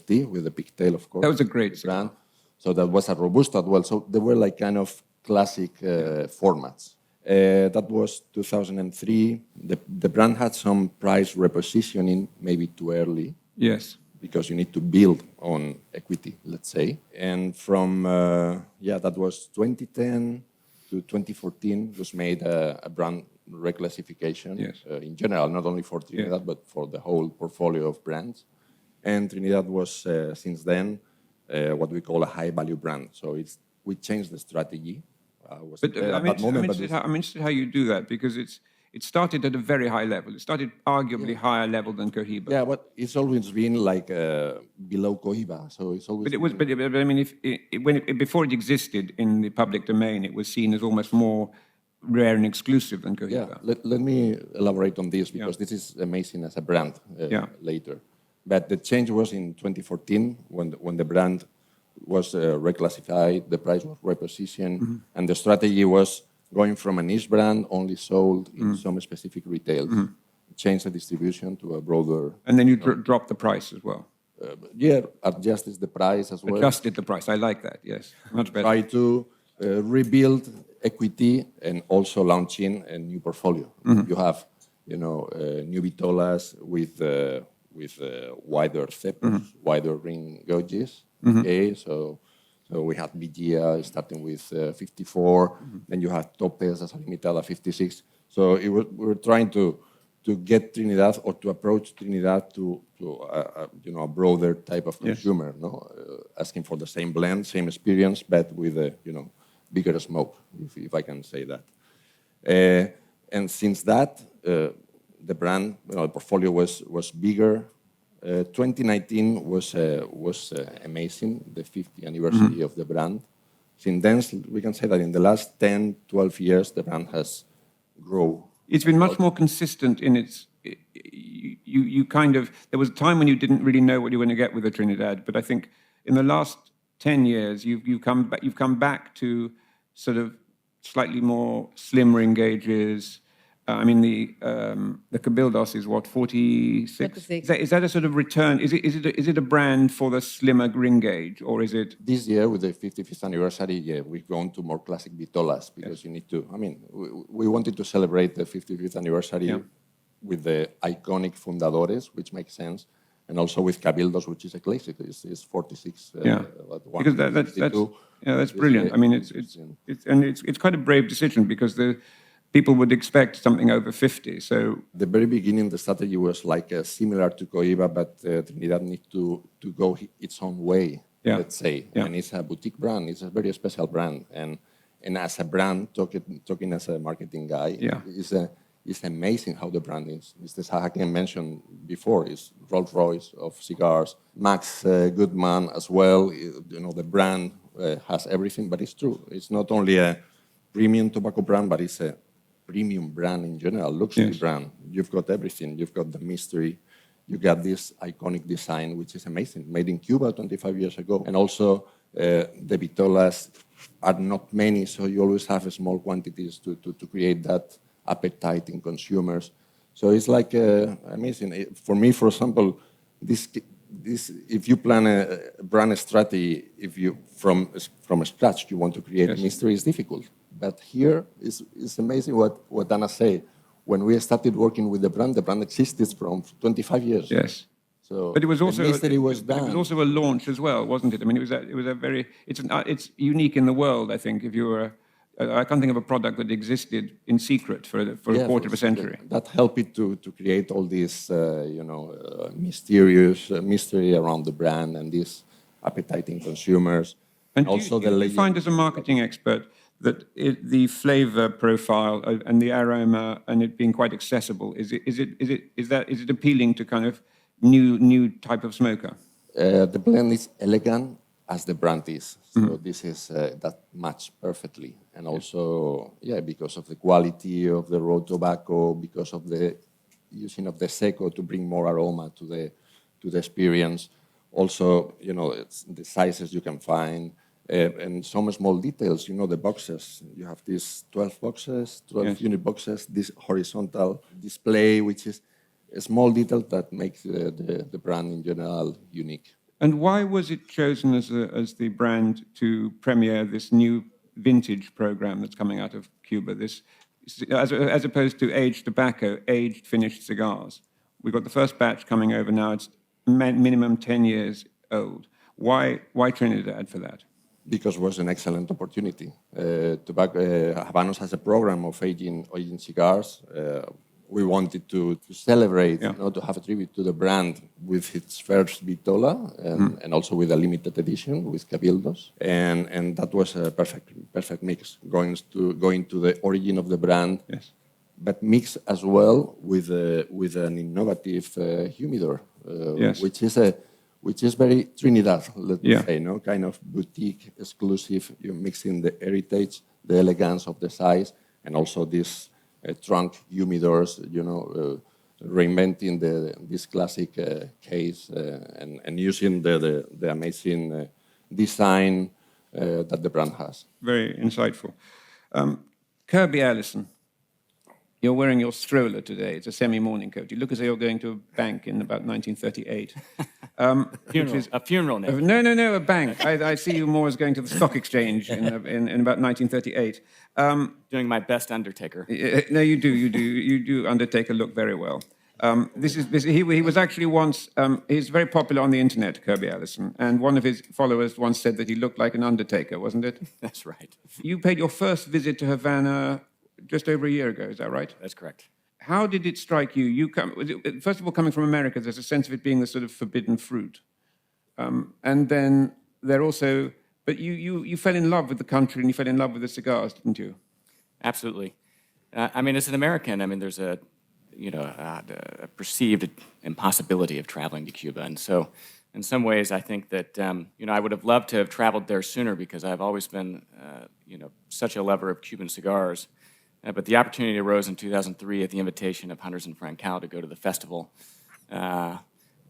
T with the pigtail, of course. That was a great brand. So that was a Robusto as well. So they were like kind of classic formats. That was 2003. The brand had some price repositioning, maybe too early. Yes. Because you need to build on equity, let's say. And from, that was 2010 to 2014, was made a brand reclassification in general, not only for Trinidad, but for the whole portfolio of brands. And Trinidad was, since then, what we call a high-value brand. So we changed the strategy. I'm interested how you do that, because it started at a very high level. It started arguably higher level than Cohiba. Yeah, but it's always been like below Cohiba, so it's always. Before it existed in the public domain, it was seen as almost more rare and exclusive than Cohiba. Yeah, let me elaborate on this because this is amazing as a brand later. But the change was in 2014 when the brand was reclassified, the price was repositioned, and the strategy was going from a niche brand only sold in some specific retails, change the distribution to a broader. And then you drop the price as well. Adjusted the price as well. Adjusted the price. I like that. Yes, much better. Try to rebuild equity and also launching a new portfolio. You have, new vitolas with wider cepos, wider ring gauges. Okay, so we had Vigia starting with 54, then you had Lopez as a limitada 56. So we were trying to get Trinidad or to approach Trinidad to a broader type of consumer, asking for the same blend, same experience, but with a bigger smoke, if I can say that. And since that, the brand, the portfolio was bigger. 2019 was amazing, the 50th anniversary of the brand. Since then, we can say that in the last 10, 12 years, the brand has grown. It's been much more consistent in its. You kind of. There was a time when you didn't really know what you were going to get with the Trinidad, but I think in the last 10 years, you've come back to sort of slightly more slim ring gauges. I mean, the Cabildos is what, 46? 46. Is that a sort of return? Is it a brand for the slimmer ring gauge, or is it? This year, with the 55th anniversary, we've gone to more classic vitolas because you need to. I mean, we wanted to celebrate the 55th anniversary with the iconic Fundadores, which makes sense, and also with Cabildos, which is a classic. It's 46. Because that's brilliant. I mean, it's quite a brave decision because people would expect something over 50. So the very beginning, the strategy was like similar to Cohiba, but Trinidad needs to go its own way, let's say. And it's a boutique brand. It's a very special brand. And as a brand, talking as a marketing guy, it's amazing how the brand is. It's the Sahakian mentioned before. It's Rolls Royce of cigars. Max Guttman as well. The brand has everything, but it's true. It's not only a premium tobacco brand, but it's a premium brand in general, luxury brand. You've got everything. You've got the mystery. You got this iconic design, which is amazing, made in Cuba 25 years ago. And also, the vitolas are not many, so you always have small quantities to create that appetite in consumers. So it's like amazing. For me, for example, this if you plan a brand strategy, if you from scratch you want to create a mystery, it's difficult. But here it's amazing what Anna said. When we started working with the brand existed from 25 years. Yes. So but it was also the mystery was done. It was also a launch as well, wasn't it? I mean, it's unique in the world. I think if you were, I can't think of a product that existed in secret for a quarter of a century. That helped it to create all this, mystery around the brand and this appetite in consumers. And also do you find as a marketing expert that the flavor profile and the aroma and it being quite accessible is it appealing to kind of new type of smoker? The blend is elegant as the brand is, so this is that match perfectly, and also because of the quality of the raw tobacco, because of the using of the seco to bring more aroma to the experience. Also, it's the sizes you can find. And some small details, the boxes. You have these 12 boxes, 12 unit boxes, this horizontal display, which is a small detail that makes the brand in general unique. And why was it chosen as the brand to premiere this new vintage program that's coming out of Cuba? This, as opposed to aged tobacco, aged finished cigars. We've got the first batch coming over now. It's minimum 10 years old. Why Trinidad for that? Because it was an excellent opportunity. Habanos has a program of aging cigars. We wanted to celebrate, to have a tribute to the brand with its first vitola and also with a limited edition with Cabildos. And that was a perfect mix, going to the origin of the brand, but mix as well with an innovative humidor, which is very Trinidad, let me say, kind of boutique, exclusive. You're mixing the heritage, the elegance of the size, and also these trunk humidors, reinventing this classic case and using the amazing design that the brand has. Very insightful. Kirby, Allison, you're wearing your stroller today. It's a semi-morning coat. You look as though you're going to a bank in about 1938. A funeral, Nick. No, a bank. I see you more as going to the stock exchange in about 1938. Doing my best Undertaker. No, you do Undertaker look very well. He was actually once, he's very popular on the internet, Kirby Allison, and one of his followers once said that he looked like an Undertaker, wasn't it? That's right. You paid your first visit to Havana just over a year ago, is that right? That's correct. How did it strike you? First of all, coming from America, there's a sense of it being the sort of forbidden fruit. And then there also, but you fell in love with the country and you fell in love with the cigars, didn't you? Absolutely. As an American, there's a perceived impossibility of traveling to Cuba. And so in some ways, I think that, I would have loved to have traveled there sooner because I've always been, such a lover of Cuban cigars. But the opportunity arose in 2003 at the invitation of Hunters Frankau to go to the festival.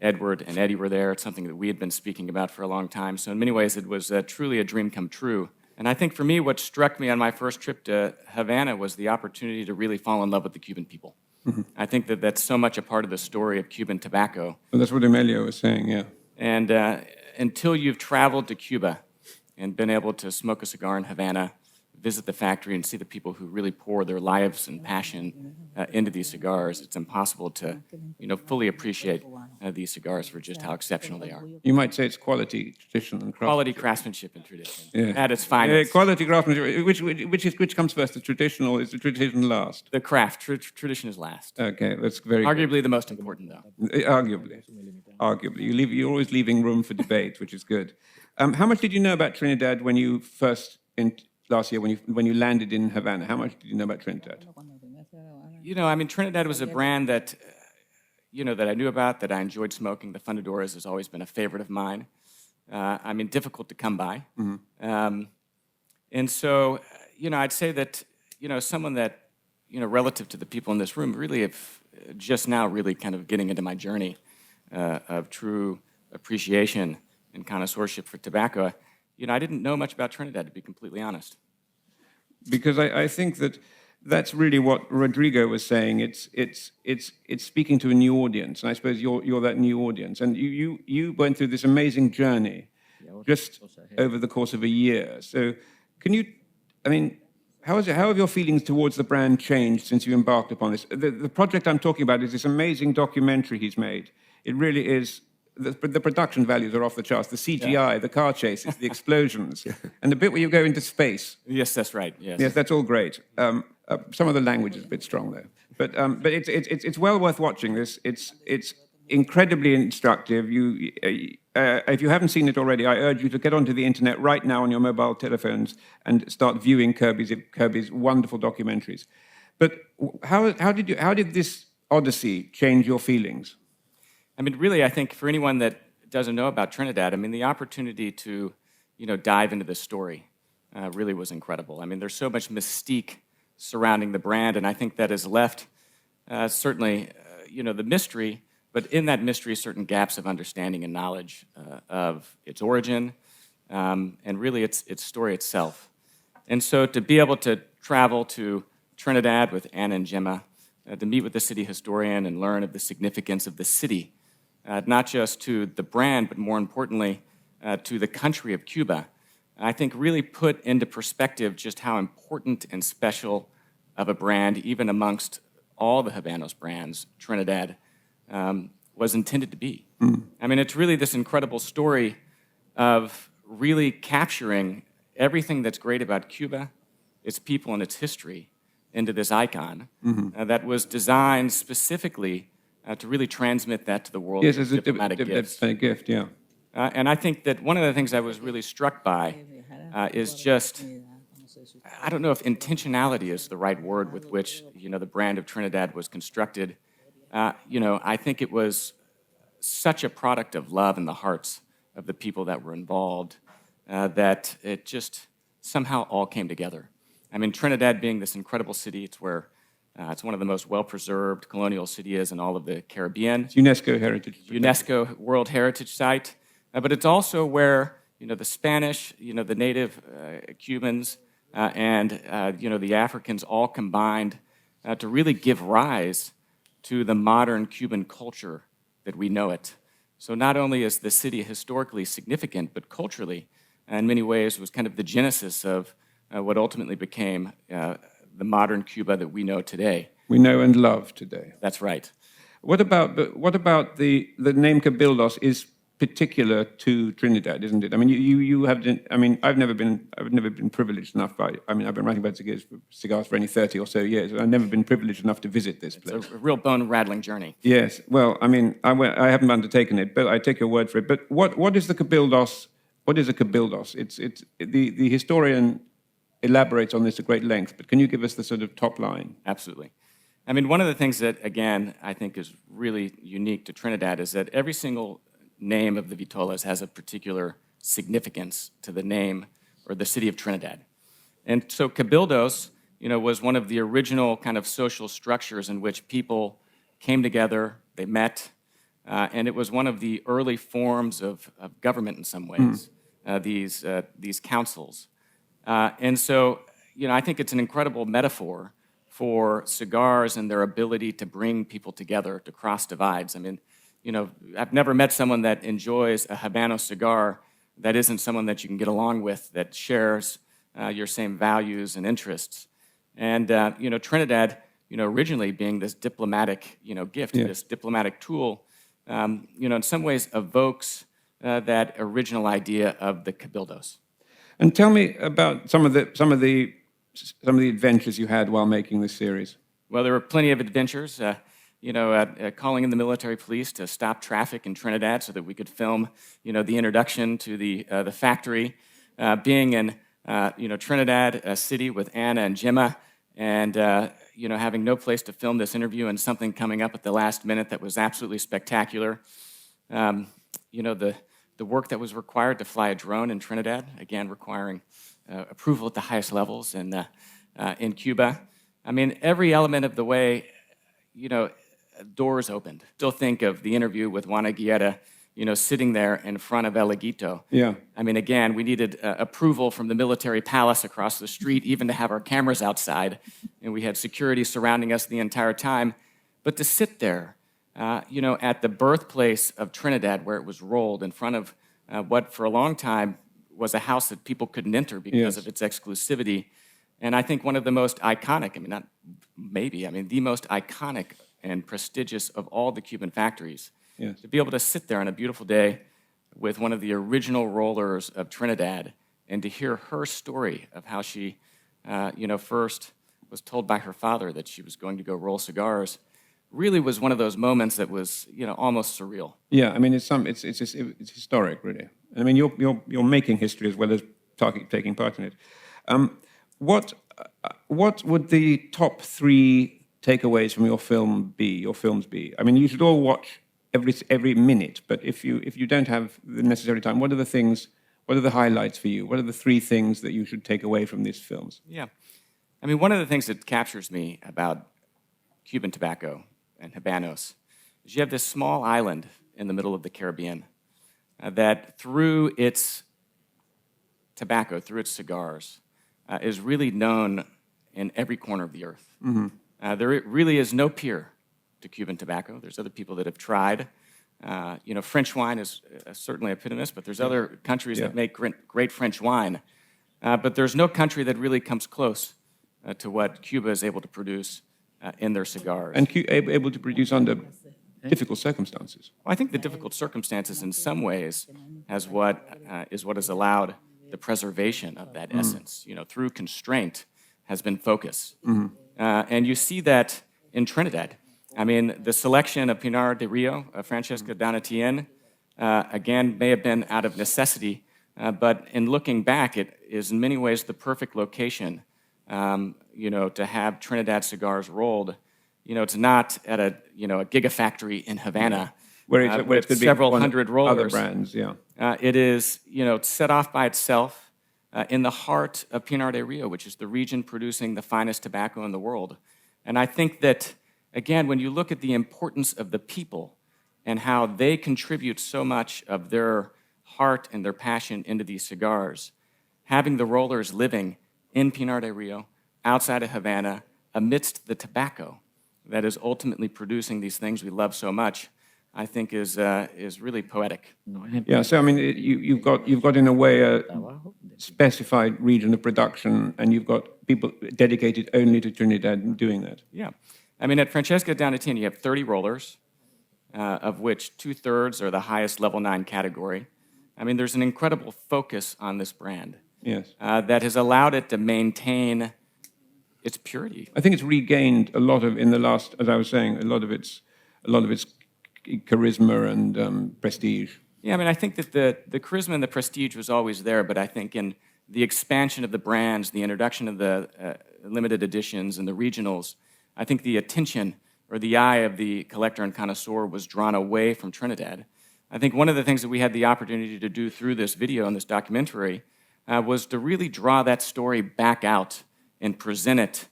Edward and Eddie were there. It's something that we had been speaking about for a long time. So in many ways, it was truly a dream come true. And I think for me, what struck me on my first trip to Havana was the opportunity to really fall in love with the Cuban people. Mm-hmm. I think that that's so much a part of the story of Cuban tobacco. Well, that's what Eumelio was saying, yeah. And until you've traveled to Cuba and been able to smoke a cigar in Havana, visit the factory and see the people who really pour their lives and passion into these cigars, it's impossible to, fully appreciate these cigars for just how exceptional they are. You might say it's quality, tradition, and craftsmanship. Quality, craftsmanship, and tradition at its finest. Quality, craftsmanship. Which comes first, the traditional? Is the tradition last? The craft. Tradition is last. Okay, that's very arguably good. The most important, though. Arguably. You're always leaving room for debate, which is good. How much did you know about Trinidad when you first last year when you landed in Havana? How much did you know about Trinidad? Trinidad was a brand that, that I knew about, that I enjoyed smoking. The Fundadores has always been a favorite of mine. Difficult to come by. Mm-hmm. And so, I'd say that, someone that, relative to the people in this room, really have just now really kind of getting into my journey of true appreciation and connoisseurship for tobacco. I didn't know much about Trinidad, to be completely honest. Because I think that's really what Rodrigo was saying. It's speaking to a new audience, and I suppose you're that new audience. And you went through this amazing journey just over the course of a year. So can you, how have your feelings towards the brand changed since you embarked upon this? The project I'm talking about is this amazing documentary he's made. It really is. The production values are off the charts. The CGI, the car chases, the explosions, and the bit where you go into space. Yes, that's right. Yes, that's all great. Some of the language is a bit strong though, but it's well worth watching. This it's incredibly instructive. If you haven't seen it already, I urge you to get onto the internet right now on your mobile telephones and start viewing Kirby's wonderful documentaries. But how did this odyssey change your feelings? Really, I think for anyone that doesn't know about Trinidad, the opportunity to, dive into this story really was incredible. There's so much mystique surrounding the brand, and I think that has left certainly, the mystery, but in that mystery, certain gaps of understanding and knowledge of its origin and really its story itself. And so to be able to travel to Trinidad with Anna and Gemma, to meet with the city historian and learn of the significance of the city, not just to the brand, but more importantly, to the country of Cuba, I think really put into perspective just how important and special of a brand, even amongst all the Habanos brands, Trinidad was intended to be. Mm. It's really this incredible story of really capturing everything that's great about Cuba, its people, and its history into this icon that was designed specifically to really transmit that to the world. Yes, as a diplomatic gift, yeah. And I think that one of the things I was really struck by is just, I don't know if intentionality is the right word with which, the brand of Trinidad was constructed. I think it was such a product of love in the hearts of the people that were involved that it just somehow all came together. I mean, Trinidad being this incredible city, it's where it's one of the most well-preserved colonial cities in all of the Caribbean. It's UNESCO Heritage. UNESCO World Heritage Site. But it's also where, the Spanish, the native Cubans, and, the Africans all combined to really give rise to the modern Cuban culture that we know it. So not only is the city historically significant, but culturally, in many ways, was kind of the genesis of what ultimately became the modern Cuba that we know today. We know and love today. That's right. What about the name Cabildos is particular to Trinidad, isn't it? I mean, you have. I mean, I've never been privileged enough. I've been writing about cigars for only 30 or so years. I've never been privileged enough to visit this place. It's a real bone-rattling journey. Yes. Well, I mean, I haven't undertaken it, but I take your word for it. But what is the Cabildos? What is a Cabildos? It's the historian elaborates on this at great length, but can you give us the sort of top line? Absolutely. I mean, one of the things that, again, I think is really unique to Trinidad is that every single name of the Vitolas has a particular significance to the name or the city of Trinidad. And so Cabildos, was one of the original kind of social structures in which people came together, they met, and it was one of the early forms of government in some ways, these councils. And so, I think it's an incredible metaphor for cigars and their ability to bring people together, to cross divides. I mean, I've never met someone that enjoys a Habanos cigar that isn't someone that you can get along with, that shares your same values and interests. And, Trinidad, originally being this diplomatic, gift, this diplomatic tool, in some ways evokes that original idea of the Cabildos. And tell me about some of the adventures you had while making this series. Well, there were plenty of adventures. Calling in the military police to stop traffic in Trinidad so that we could film, the introduction to the factory. Being in, Trinidad, a city with Anna and Gemma, and having no place to film this interview and something coming up at the last minute that was absolutely spectacular. The work that was required to fly a drone in Trinidad, again, requiring approval at the highest levels in Cuba. I mean, every element of the way, doors opened. Still think of the interview with Juana Guerra, sitting there in front of El Aguito. Yeah. I mean, again, we needed approval from the military palace across the street, even to have our cameras outside, and we had security surrounding us the entire time. But to sit there, at the birthplace of Trinidad, where it was rolled in front of what for a long time was a house that people couldn't enter because of its exclusivity. And I think one of the most iconic, the most iconic and prestigious of all the Cuban factories. Yes. To be able to sit there on a beautiful day with one of the original rollers of Trinidad and to hear her story of how she, first was told by her father that she was going to go roll cigars, really was one of those moments that was, almost surreal. Yeah, I mean, it's historic, really. I mean, you're making history as well as taking part in it. What would the top 3 takeaways from your films be? I mean, you should all watch every minute, but if you don't have the necessary time, what are the highlights for you? What are the 3 things that you should take away from these films? Yeah. I mean, one of the things that captures me about Cuban tobacco and Habanos is you have this small island in the middle of the Caribbean that through its tobacco, through its cigars, is really known in every corner of the earth. Mm-hmm. There really is no peer to Cuban tobacco. There's other people that have tried. French wine is certainly eponymous, but there's other countries that make great French wine. But there's no country that really comes close to what Cuba is able to produce in their cigars. And able to produce under difficult circumstances. Well, I think the difficult circumstances in some ways is what has allowed the preservation of that essence, through constraint has been focus. Mm-hmm. And you see that in Trinidad. I mean, the selection of Pinar de Rio, Francesca Donatien, again, may have been out of necessity, but in looking back, it is in many ways the perfect location, to have Trinidad cigars rolled. It's not at a gigafactory in Havana, where it could be several hundred rollers. Other brands, yeah. It is, set off by itself, in the heart of Pinar del Rio, which is the region producing the finest tobacco in the world. And I think that, again, when you look at the importance of the people and how they contribute so much of their heart and their passion into these cigars, having the rollers living in Pinar del Rio, outside of Havana, amidst the tobacco that is ultimately producing these things we love so much, I think is really poetic. Yeah, so I mean, you've got in a way a specified region of production, and you've got people dedicated only to Trinidad doing that. Yeah. I mean, at Francesca Donatina, you have 30 rollers, of which 2/3 are the highest level 9 category. I mean, there's an incredible focus on this brand. Yes. That has allowed it to maintain its purity. I think it's regained a lot of, in the last, as I was saying, a lot of its charisma and prestige. Yeah, I mean, I think that the charisma and the prestige was always there, but I think in the expansion of the brands, the introduction of the limited editions and the regionals, I think the attention or the eye of the collector and connoisseur was drawn away from Trinidad. I think one of the things that we had the opportunity to do through this video and this documentary was to really draw that story back out and present it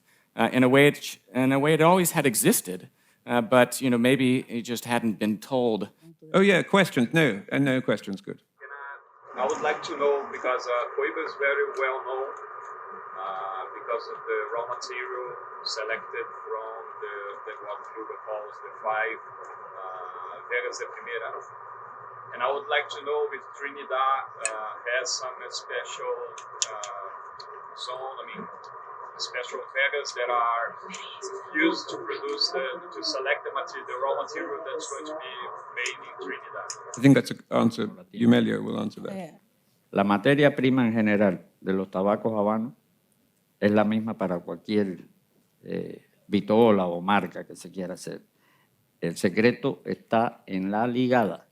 in a way it always had existed, but maybe it just hadn't been told. Oh yeah, questions? No, and no questions. Good. I would like to know, because Coiba is very well known because of the raw material selected from the what Cuba calls the 5 Vegas de Primera. And I would like to know if Trinidad has some special zone, I mean, special Vegas that are used to produce to select the raw material that's going to be made in Trinidad. I think that's an answer. Eumelio will answer that. La materia prima en general de los tabacos habanos es la misma para cualquier vitola o marca que se quiera hacer. El secreto está en la ligada.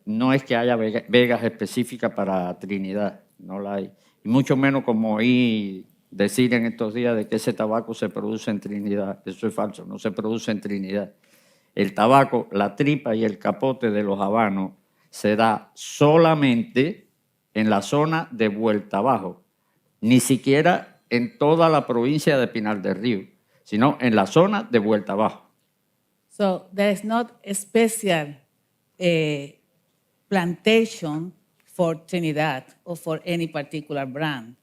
No es que haya vegas específicas para Trinidad, no la hay. Y mucho menos como oí decir en estos días de que ese tabaco se produce en Trinidad. Eso es falso, no se produce en Trinidad. El tabaco, la tripa y el capote de los habanos se da solamente en la zona de Vuelta Abajo, ni siquiera en toda la provincia de Pinar del Río, sino en la zona de Vuelta Abajo. So there is not a special plantation for Trinidad or for any particular brand.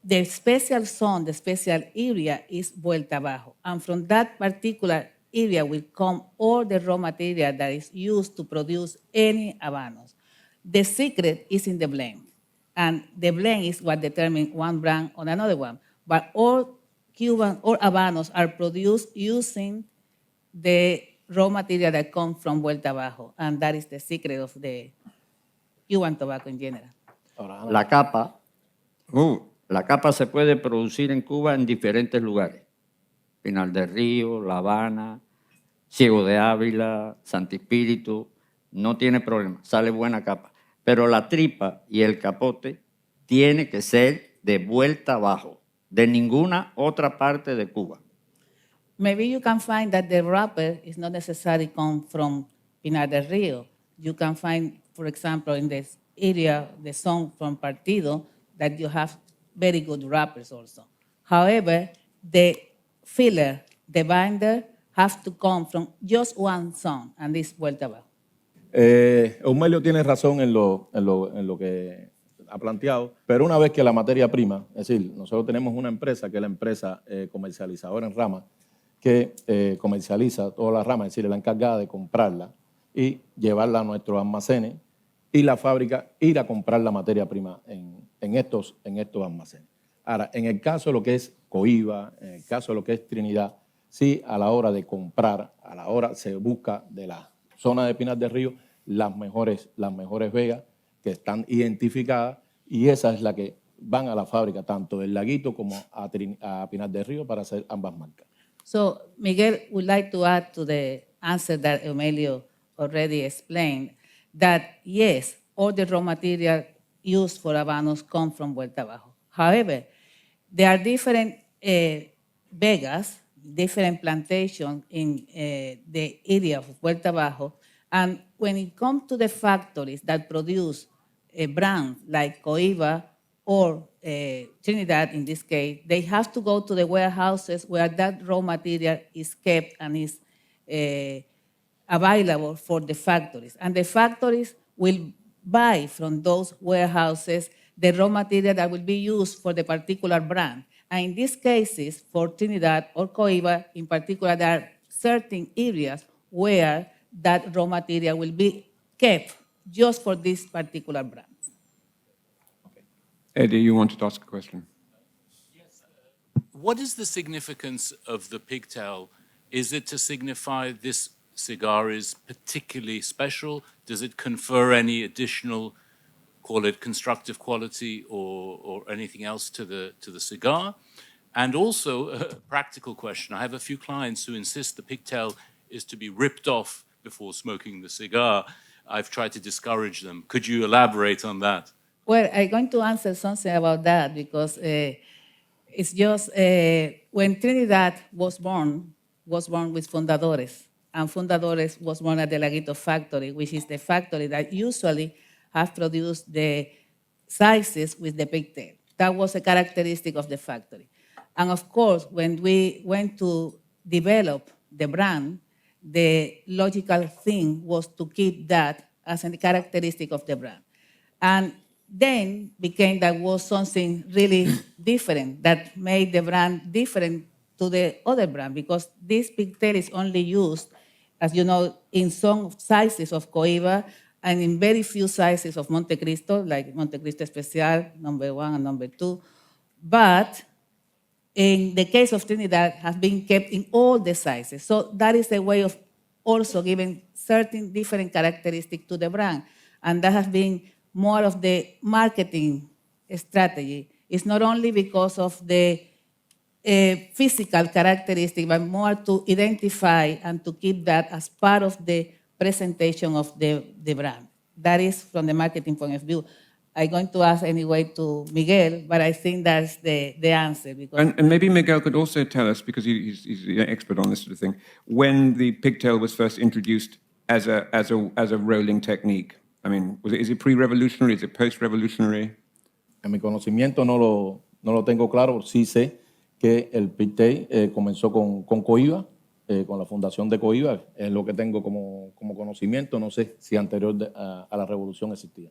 The special zone, the special area is Vuelta Abajo. And from that particular area will come all the raw material that is used to produce any Habanos. The secret is in the blend. And the blend is what determines one brand on another one. But all Cuban or Habanos are produced using the raw material that comes from Vuelta Abajo. And that is the secret of the Cuban tobacco in general. La capa se puede producir en Cuba en diferentes lugares. Pinar del Río, La Habana, Ciego de Ávila, Santo Espíritu, no tiene problema, sale buena capa. Pero la tripa y el capote tiene que ser de Vuelta Abajo, de ninguna otra parte de Cuba. Maybe you can find that the wrapper is not necessarily come from Pinar del Río. You can find, for example, in this area, the zone from Partido, that you have very good wrappers also. However, the filler, the binder, have to come from just one zone, and this Vuelta Abajo. Eumelio tiene razón en lo que ha planteado, pero una vez que la materia prima, es decir, nosotros tenemos una empresa que es la empresa comercializadora en rama, que comercializa todas las ramas, es decir, la encargada de comprarla y llevarla a nuestros almacenes, y la fábrica ir a comprar la materia prima en estos almacenes. Ahora, en el caso de lo que es Coiba, en el caso de lo que es Trinidad, sí, a la hora de comprar, a la hora se busca de la zona de Pinar del Río las mejores vegas que están identificadas, y esa es la que van a la fábrica tanto del Laguito como a Pinar del Río para hacer ambas marcas. So Miguel would like to add to the answer that Eumelio already explained that yes, all the raw material used for Habanos come from Vuelta Abajo. However, there are different vegas, different plantations in the area of Vuelta Abajo, and when it comes to the factories that produce a brand like Coiba or Trinidad in this case, they have to go to the warehouses where that raw material is kept and is available for the factories. And the factories will buy from those warehouses the raw material that will be used for the particular brand. And in these cases, for Trinidad or Coiba in particular, there are certain areas where that raw material will be kept just for this particular brand. Eddie, you wanted to ask a question? What is the significance of the pigtail? Is it to signify this cigar is particularly special? Does it confer any additional, call it constructive quality or anything else to the cigar? And also a practical question. I have a few clients who insist the pigtail is to be ripped off before smoking the cigar. I've tried to discourage them. Could you elaborate on that? Well, I'm going to answer something about that because it's just when Trinidad was born with Fundadores, and Fundadores was born at the Laguito factory, which is the factory that usually has produced the sizes with the pigtail. That was a characteristic of the factory. And of course, when we went to develop the brand, the logical thing was to keep that as a characteristic of the brand. And then became that was something really different that made the brand different to the other brand because this pigtail is only used, as you know, in some sizes of Coiba and in very few sizes of Montecristo, like Montecristo Especial, number 1 and number 2. But in the case of Trinidad, has been kept in all the sizes. So that is a way of also giving certain different characteristics to the brand. And that has been more of the marketing strategy. It's not only because of the physical characteristic, but more to identify and to keep that as part of the presentation of the brand. That is from the marketing point of view. I'm going to ask anyway to Miguel, but I think that's the answer. Because And maybe Miguel could also tell us, because he's an expert on this sort of thing, when the pigtail was first introduced as a rolling technique. I mean, is it pre-revolutionary? Is it post-revolutionary? En mi conocimiento no lo tengo claro. Sí sé que el pigtail comenzó con Coiba, con la fundación de Coiba. Es lo que tengo como conocimiento. No sé si anterior a la revolución existía.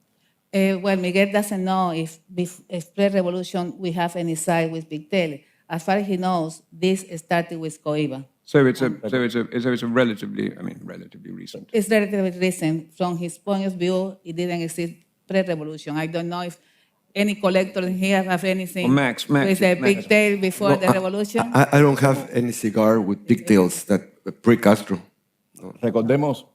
Well, Miguel doesn't know if pre-revolution we have any side with pigtail. As far as he knows, this started with Coiba. So it's a relatively recent. It's relatively recent. From his point of view, it didn't exist pre-revolution. I don't know if any collector in here have anything Max, with a pigtail before the revolution. I don't have any cigar with pigtails that pre-Castro. No. Recordemos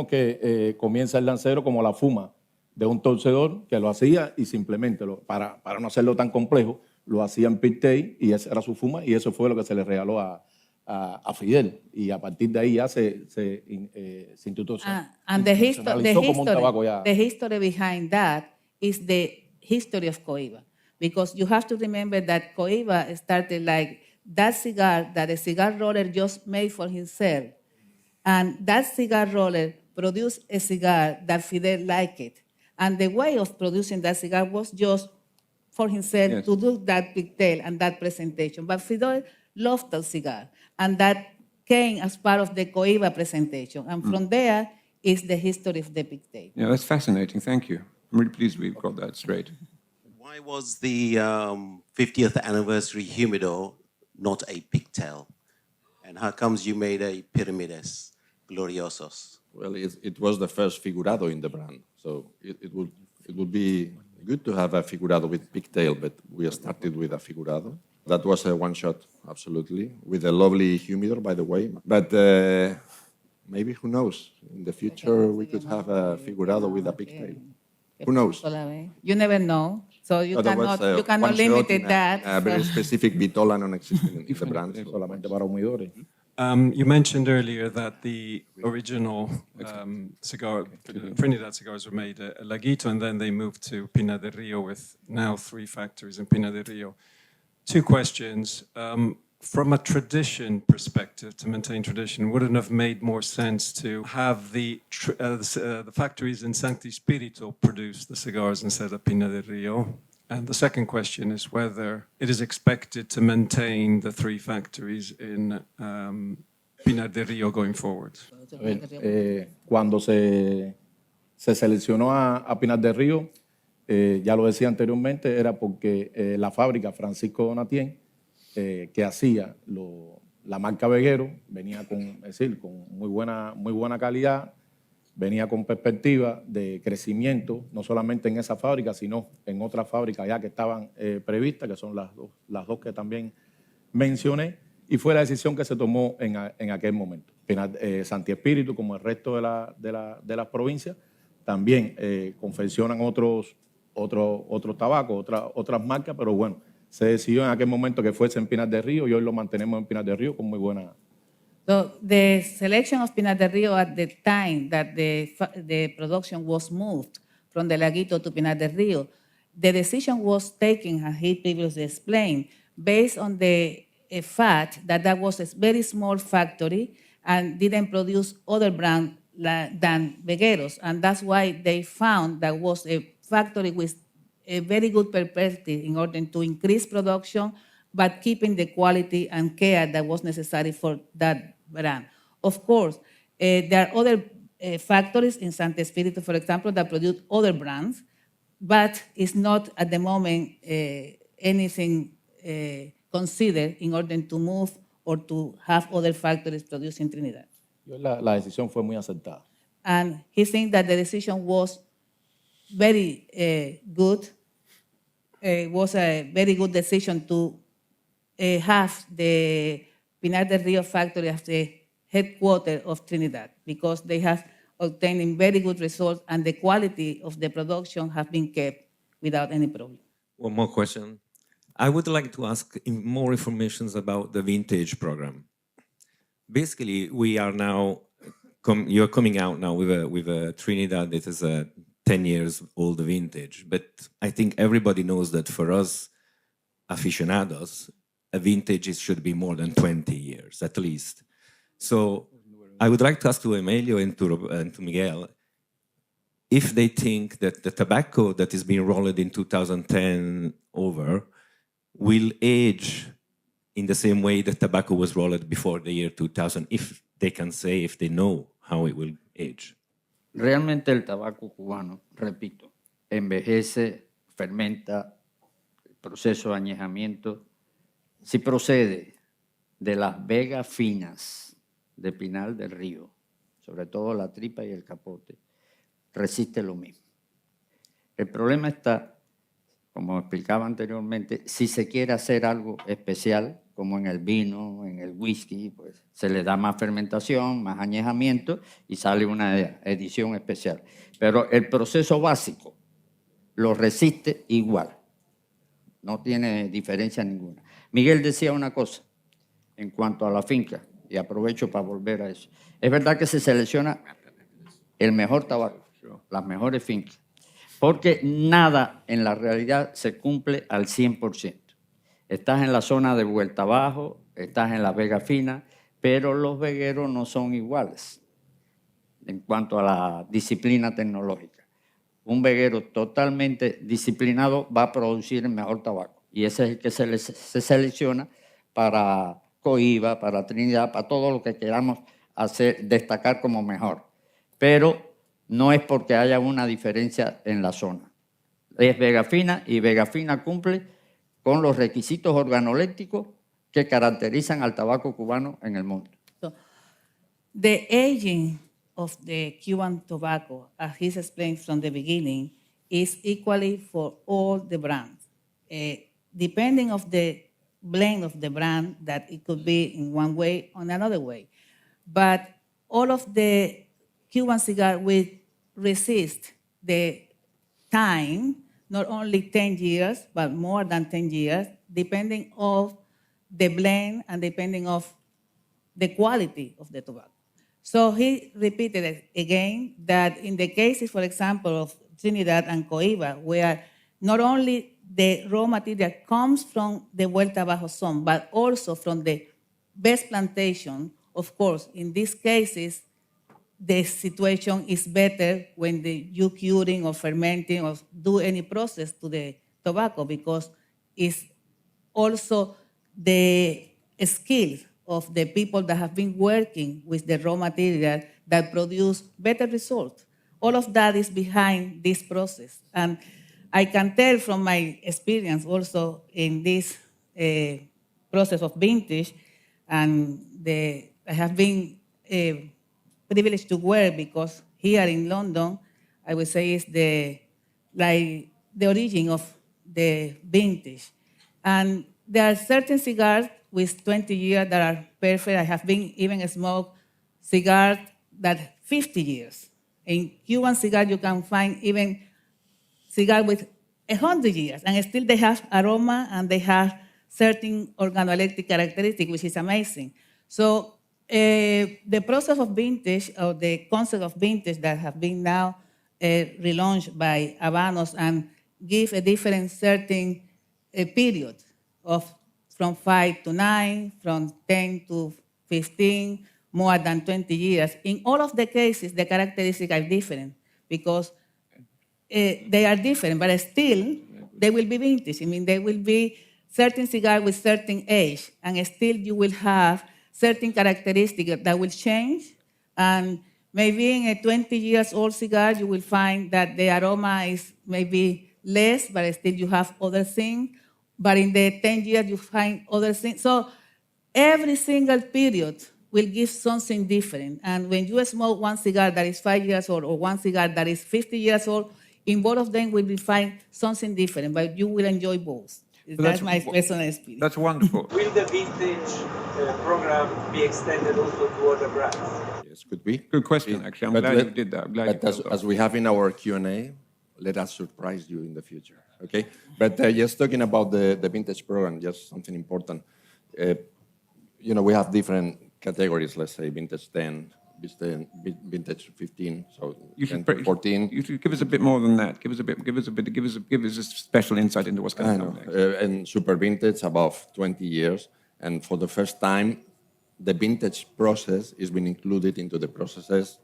que comienza el lancero como la fuma de un torcedor que lo hacía y simplemente, para no hacerlo tan complejo, lo hacía en pigtail y esa era su fuma y eso fue lo que se le regaló a Fidel. Y a partir de ahí ya se institucionalizó como un tabaco ya. The history behind that is the history of Coiba. Because you have to remember that Coiba started like that cigar that a cigar roller just made for himself. And that cigar roller produced a cigar that Fidel liked it. And the way of producing that cigar was just for himself to do that pigtail and that presentation. But Fidel loved that cigar. And that came as part of the Coiba presentation. And from there is the history of the pigtail. Yeah, that's fascinating. Thank you. I'm really pleased we've got that straight. Why was the 50th anniversary humidor not a pigtail? And how comes you made a Piramides Gloriosos? Well, it was the first figurado in the brand, so it would be good to have a figurado with pigtail, but we started with a figurado. That was a one-shot, absolutely, with a lovely humidor, by the way. But maybe, who knows, in the future we could have a figurado with a pigtail. Who knows? You never know, so you cannot limit it that. A very specific vitola non-existent in the brand. Solamente para humidores. You mentioned earlier that the original cigar, Trinidad cigars were made at Laguito, and then they moved to Pinar del Rio with now 3 factories in Pinar del Rio. 2 questions. From a tradition perspective, to maintain tradition, would it have made more sense to have the factories in Sancti Spirito produce the cigars instead of Pinar del Rio? And the second question is whether it is expected to maintain the 3 factories in Pinar del Río going forward. A ver, cuando se seleccionó a Pinar del Río, ya lo decía anteriormente, era porque la fábrica Francisco Donatien, que hacía la marca Veguero, venía con muy buena calidad, venía con perspectiva de crecimiento, no solamente en esa fábrica, sino en otras fábricas ya que estaban previstas, que son las dos que también mencioné, y fue la decisión que se tomó en aquel momento. Santi Espíritu, como el resto de las provincias, también confeccionan otros tabacos, otras marcas, pero bueno, se decidió en aquel momento que fuese en Pinar del Río y hoy lo mantenemos en Pinar del Río con muy buena. So the selection of Pinar del Río at the time that the production was moved from the Laguito to Pinar del Río, the decision was taken, as he previously explained, based on the fact that was a very small factory and didn't produce other brands than Vegueros. And that's why they found that was a factory with a very good perspective in order to increase production, but keeping the quality and care that was necessary for that brand. Of course, there are other factories in Santi Espíritu, for example, that produce other brands, but it's not at the moment anything considered in order to move or to have other factories produced in Trinidad. La decisión fue muy acertada. And he thinks that the decision was very good. It was a very good decision to have the Pinar del Río factory as the headquarters of Trinidad, because they have obtained very good results and the quality of the production have been kept without any problem. One more question. I would like to ask more information about the vintage program. Basically, we are now, you're coming out now with a Trinidad that is a 10 years old vintage, but I think everybody knows that for us aficionados, a vintage should be more than 20 years, at least. So I would like to ask to Eumelio and to Miguel if they think that the tobacco that is being rolled in 2010 over will age in the same way that tobacco was rolled before the year 2000, if they can say, if they know how it will age. Realmente el tabaco cubano, repito, envejece, fermenta, el proceso de añejamiento. Si procede de las vegas finas de Pinar del Río, sobre todo la tripa y el capote, resiste lo mismo. El problema está, como explicaba anteriormente, si se quiere hacer algo especial, como en el vino, en el whisky, pues se le da más fermentación, más añejamiento y sale una edición especial. Pero el proceso básico lo resiste igual, no tiene diferencia ninguna. Miguel decía una cosa en cuanto a la finca, y aprovecho para volver a eso. Es verdad que se selecciona el mejor tabaco, las mejores fincas, porque nada en la realidad se cumple al 100%. Estás en la zona de vuelta abajo, estás en la vega fina, pero los vegueros no son iguales en cuanto a la disciplina tecnológica. Un veguero totalmente disciplinado va a producir el mejor tabaco, y ese es el que se selecciona para Coiba, para Trinidad, para todo lo que queramos hacer, destacar como mejor. Pero no es porque haya una diferencia en la zona. Es vega fina y vega fina cumple con los requisitos organolépticos que caracterizan al tabaco cubano en el mundo. So, the aging of the Cuban tobacco, as he's explained from the beginning, is equally for all the brands. Depending of the blend of the brand, that it could be in one way or another way. But all of the Cuban cigar will resist the time, not only 10 years, but more than 10 years, depending of the blend and depending of the quality of the tobacco. So he repeated it again that in the cases, for example, of Trinidad and Coiba, where not only the raw material comes from the Vuelta Abajo zone, but also from the best plantation. Of course, in these cases, the situation is better when you curing or fermenting or do any process to tobacco because it's also the skill of the people that have been working with the raw material that produce better results. All of that is behind this process. And I can tell from my experience also in this process of vintage, and I have been privileged to work because here in London, I would say is the origin of the vintage. And there are certain cigars with 20 years that are perfect. I have been even smoked cigars that 50 years. In Cuban cigar, you can find even cigar with 100 years, and still they have aroma and they have certain organoleptic characteristics, which is amazing. So the process of vintage, or the concept of vintage that have been now relaunched by Habanos and give a different certain period of from 5 to 9, from 10 to 15, more than 20 years. In all of the cases, the characteristics are different because they are different, but still they will be vintage. I mean, they will be certain cigar with certain age, and still you will have certain characteristics that will change. And maybe in a 20 years old cigar, you will find that the aroma is maybe less, but still you have other things. But in the 10 years, you find other things. So every single period will give something different. And when you smoke one cigar that is 5 years old or one cigar that is 50 years old, in both of them will find something different, but you will enjoy both. That's my personal experience. That's wonderful. Will the vintage program be extended also to other brands? Yes, could be. Good question, actually. I'm glad you did that. I'm glad But as we have in our Q&A, let us surprise you in the future, okay? But just talking about the vintage program, just something important. We have different categories, let's say vintage 10, vintage 15, so you 10 should, to 14. You should give us a bit more than that. Give us a special insight into what's going on next. And super vintage above 20 years. And for the first time, the vintage process is being included into the processes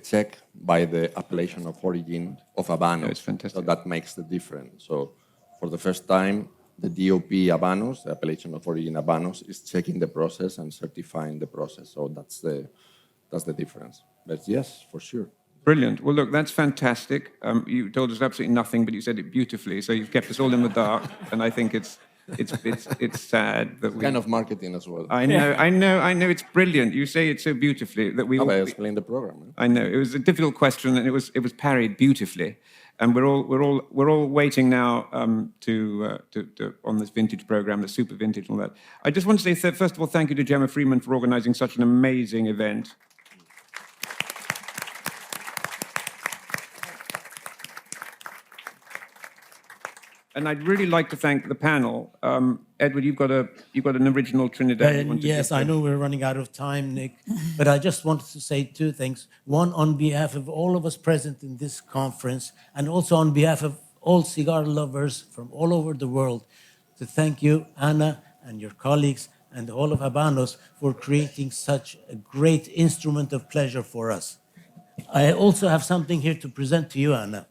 checked by the appellation of origin of Habanos. It's fantastic. So that makes the difference. So for the first time, the DOP Habanos, the appellation of origin Habanos, is checking the process and certifying the process. So that's the difference. But yes, for sure. Brilliant. Well, look, that's fantastic. You told us absolutely nothing, but you said it beautifully. So you've kept us all in the dark, and I think it's sad that kind of marketing as well. I know. It's brilliant. You say it so beautifully that we. I explained the program. I know it was a difficult question, and it was parried beautifully. And we're all waiting now to on this vintage program, the super vintage, and all that. I just want to say first of all, thank you to Gemma Freeman for organising such an amazing event. And I'd really like to thank the panel. Edward, you've got an original Trinidad. Yes, I know we're running out of time, Nick, but I just wanted to say two things. One, on behalf of all of us present in this conference, and also on behalf of all cigar lovers from all over the world, to thank you, Anna, and your colleagues, and all of Habanos for creating such a great instrument of pleasure for us. I also have something here to present to you, Anna.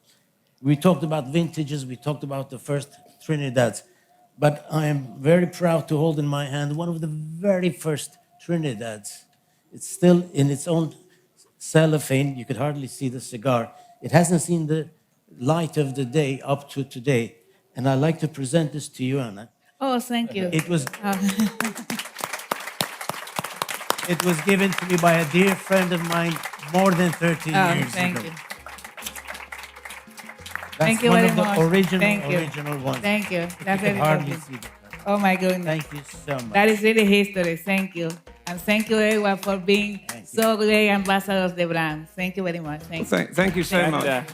We talked about vintages, we talked about the first Trinidads, but I am very proud to hold in my hand one of the very first Trinidads. It's still in its own cellophane. You could hardly see the cigar. It hasn't seen the light of the day up to today, and I'd like to present this to you, Anna. Oh, thank you. It was given to me by a dear friend of mine more than 13 years thank ago. you. That's Thank you one very of the much. original ones. Thank you. That's You very can hardly lovely. see that. Oh my goodness. Thank you so much. That is really history. Thank you. And thank you everyone for being so great ambassadors of the brand. Thank you very much. Thank you so much.